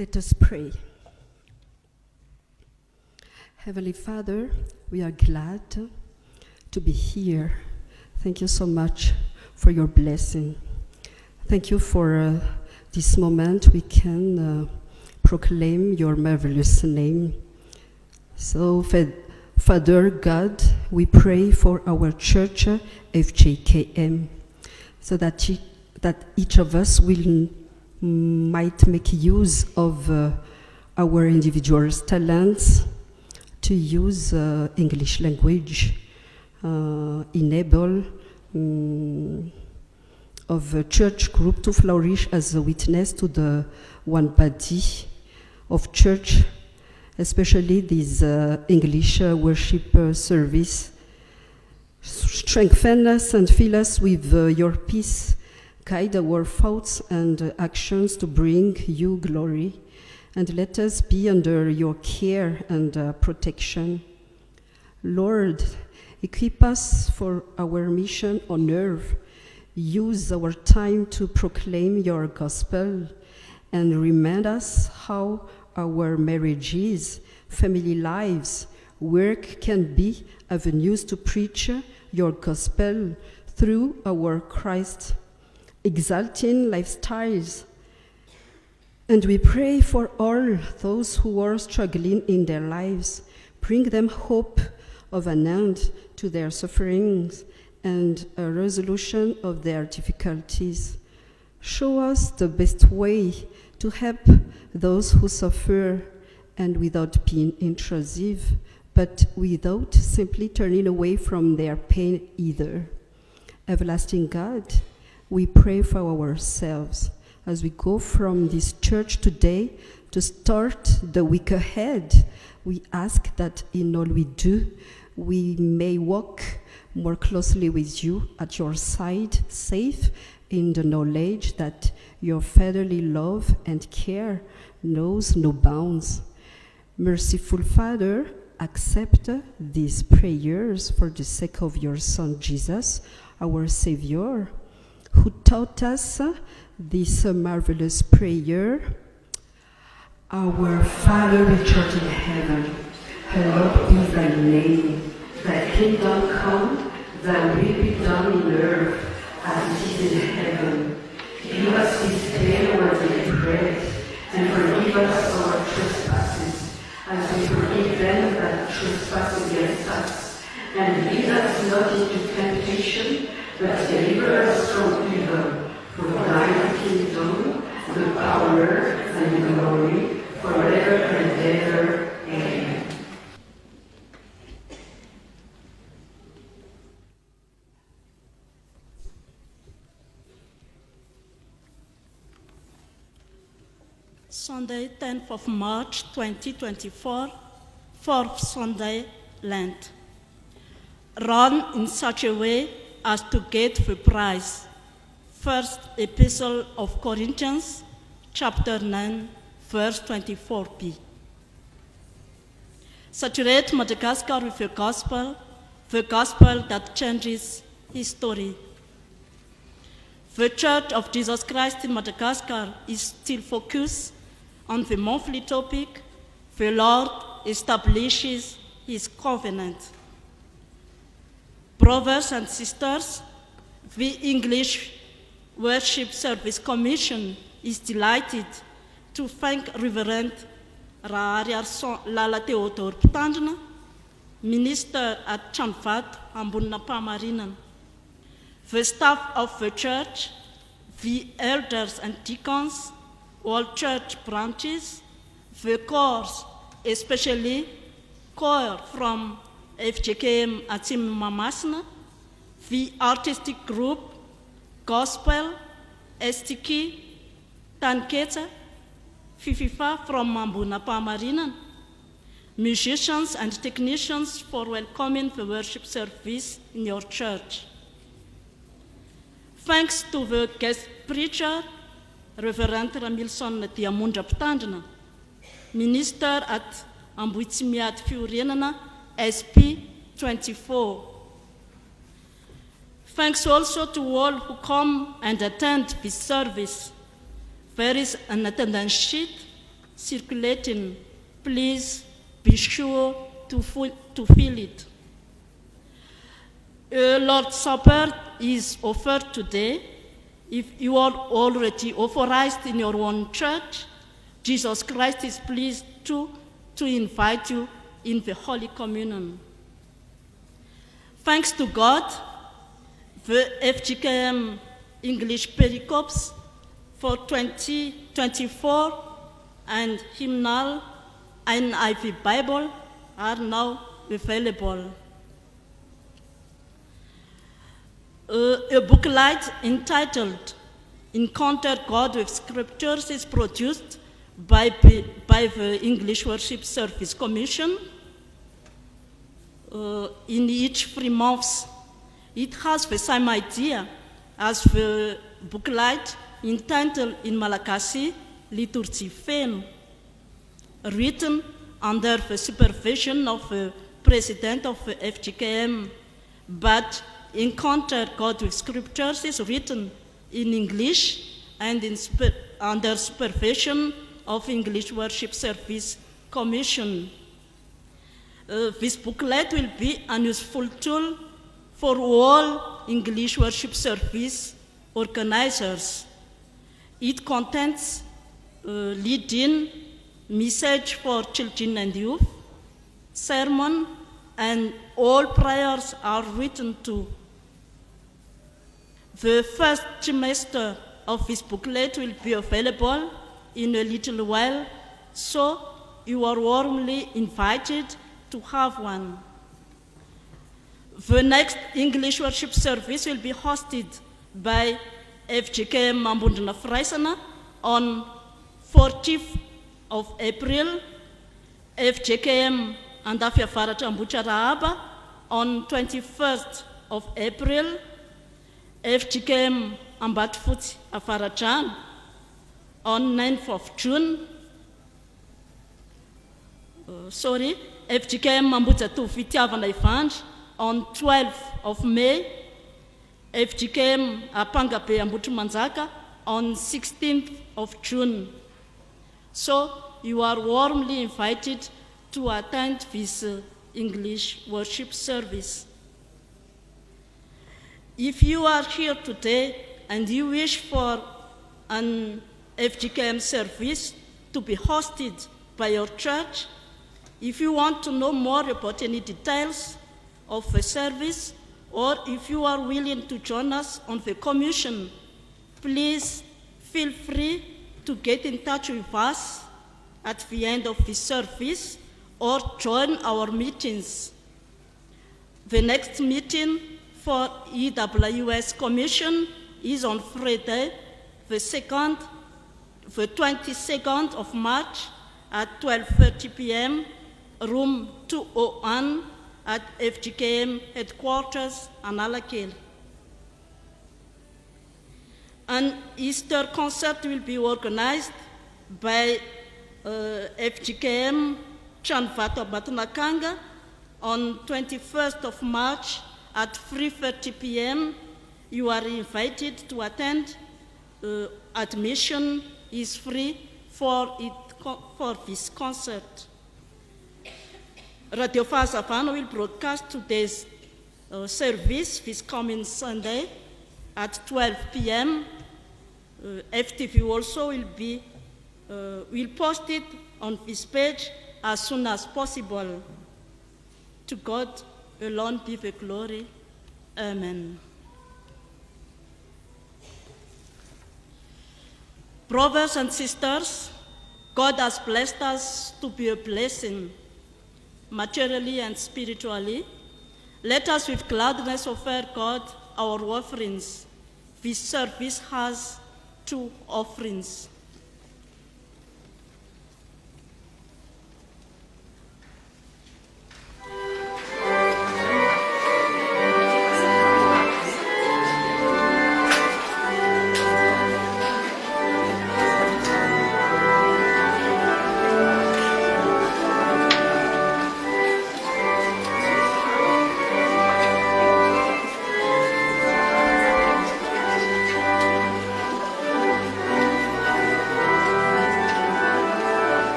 Let us pray. Heavenly Father, we are glad to be here. Thank you so much for your blessing. Thank you for this moment we can proclaim your marvelous name. So, Father God, we pray for our church, FJKM, so that each of us might make use of our individual talents to use English language, enable of a church group to flourish as a witness to the one body of church, especially this English worship service. Strengthen us and fill us with your peace. Guide our thoughts and actions to bring you glory, and let us be under your care and protection. Lord, equip us for our mission on earth. Use our time to proclaim your gospel, and remind us how our marriages, family lives, work can be avenues to preach your gospel through our Christ exalting lifestyles. And we pray for all those who are struggling in their lives. Bring them hope of an end to their sufferings and a resolution of their difficulties. Show us the best way to help those who suffer, and without being intrusive, but without simply turning away from their pain either. Everlasting God, we pray for ourselves as we go from this church today to start the week ahead. We ask that in all we do, we may walk more closely with you at your side, safe in the knowledge that your fatherly love and care knows no bounds. Merciful Father, accept these prayers for the sake of your Son Jesus, our Savior, who taught us this marvelous prayer. Our Father which art in heaven, hallowed be thy name. Thy kingdom come, thy will be done on earth as it is in heaven. Give us this day our daily bread, and forgive us our trespasses, as we forgive them that trespass against us. And lead us not into temptation, but deliver us from evil. For thine is the kingdom, the power, and the glory, forever and ever. Amen. Sunday, 10th of March 2024, fourth Sunday Lent. Run in such a way as to get the prize. First Epistle of Corinthians, chapter 9, verse 24b. Saturate Madagascar with the gospel that changes history. The Church of Jesus Christ in Madagascar is still focused on the monthly topic, the Lord establishes his covenant. Brothers and sisters, the English Worship Service Commission is delighted to thank Reverend Réalisation Lala Theodore-Ptandjana, minister at Chanvat, Ambonin'Ampamarinana, the staff of the church, the elders and deacons, all church branches, the chorus, especially choir from FJKM Atsimi-Mamasina, the artistic group, gospel, Estiki, Tanketa, FIFIFA from Ambonin'Ampamarinana, musicians and technicians for welcoming the worship service in your church. Thanks to the guest preacher, Reverend Ramilson Diamondra-Ptandjana, minister at Ambonin'Ampamarinana, SP 24. Thanks also to all who come and attend this service. There is an attendance sheet circulating. Please be sure to fill it. Lord's Supper is offered today. If you are already authorized in your own church, Jesus Christ is pleased to invite you in the Holy Communion. Thanks to God, the FJKM English Pericopes for 2024 and hymnal and NIV Bible are now available. A booklet entitled Encounter God with Scriptures is produced by the English Worship Service Commission in each 3 months. It has the same idea as the booklet entitled in Malagasy Liturgy Fame, written under the supervision of the president of the FJKM, but Encounter God with Scriptures is written in English and under supervision of English Worship Service Commission. This booklet will be a useful tool for all English Worship Service organizers. It contains lead-in, message for children and youth, sermon, and all prayers are written to. The first trimester of this booklet will be available in a little while, so you are warmly invited to have one. The next English worship service will be hosted by FJKM Ambonin'Ampamarinana on 14th of April, FJKM and 𝙤𝙤𝙑𝙤𝙤 on 21st of April, FJKM 𝙤𝙤𝙑𝙤𝙤 on 9th of June, FJKM 𝙤𝙤𝙩𝙤𝙤 on 12th of May, FJKM 𝙤𝙤𝙩𝙤𝙤 on 16th of June. So you are warmly invited to attend this English worship service. If you are here today and you wish for an FJKM service to be hosted by your church, if you want to know more about any details of the service, or if you are willing to join us on the commission, please feel free to get in touch with us at the end of the service or join our meetings. The next meeting for EWS Commission is on Friday, the 22nd of March at 12:30 p.m., room 201 at FJKM headquarters, Analakil. An Easter concert will be organized by FJKM Chanvato Batunakanga on 21st of March at 3:30 p.m. You are invited to attend. Admission is free for this concert. Radio FTV-AFiFaB will broadcast today's service this coming Sunday at 12 p.m. FTV also will post it on this page as soon as possible. To God alone be the glory. Amen. Brothers and sisters, God has blessed us to be a blessing, materially and spiritually. Let us with gladness offer God our offerings. This service has 2 offerings.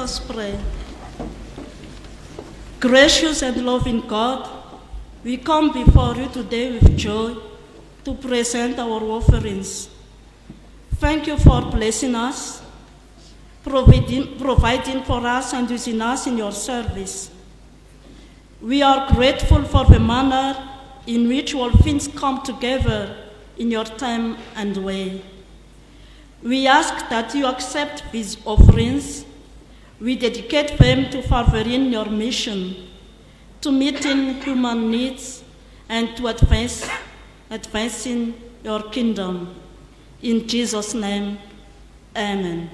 us pray. Gracious and loving God, we come before you today with joy to present our offerings. Thank you for blessing us, providing for us and using us in your service. We are grateful for the manner in which all things come together in your time and way. We ask that you accept these offerings. We dedicate them to furthering your mission, to meeting human needs, and to advancing your kingdom. In Jesus' name, amen.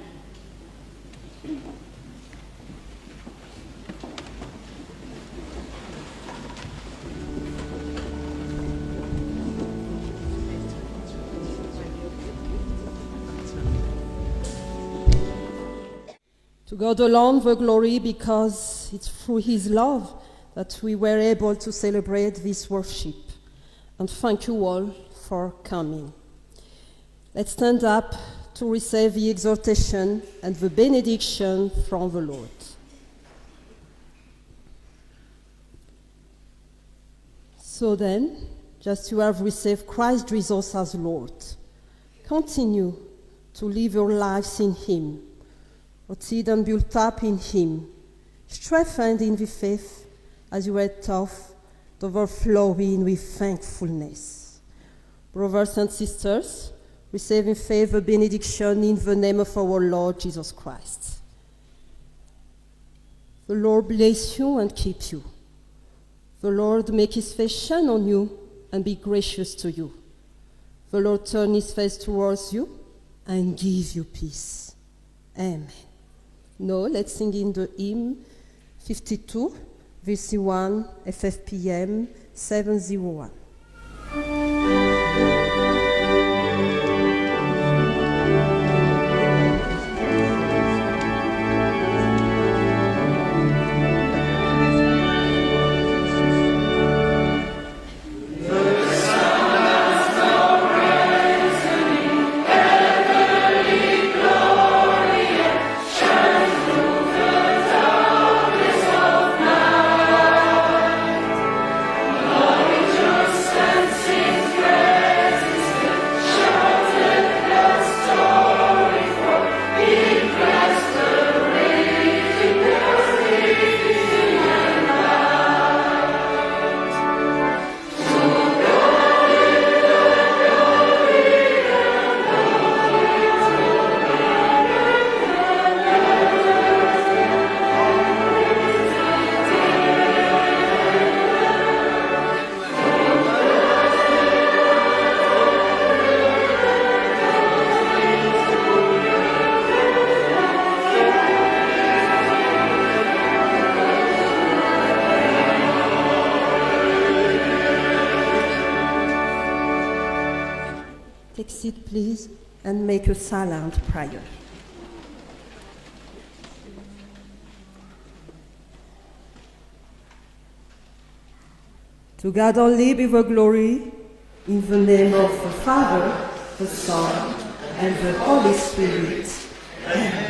To God alone the glory, because it's through his love that we were able to celebrate this worship. And thank you all for coming. Let's stand up to receive the exhortation and the benediction from the Lord. So then, just you have received Christ Jesus as Lord, continue to live your lives in him, rooted and built up in him, strengthened in the faith as you are taught, overflowing with thankfulness. Brothers and sisters, receive in faith the benediction in the name of our Lord Jesus Christ. The Lord bless you and keep you. The Lord make his face shine on you and be gracious to you. The Lord turn his face towards you and give you peace. Amen. Now let's sing in the hymn 52, verse 1, FFPM 701. Take seat, please, and make a silent prayer. To God only be the glory, in the name of the Father, the Son, and the Holy Spirit. Amen.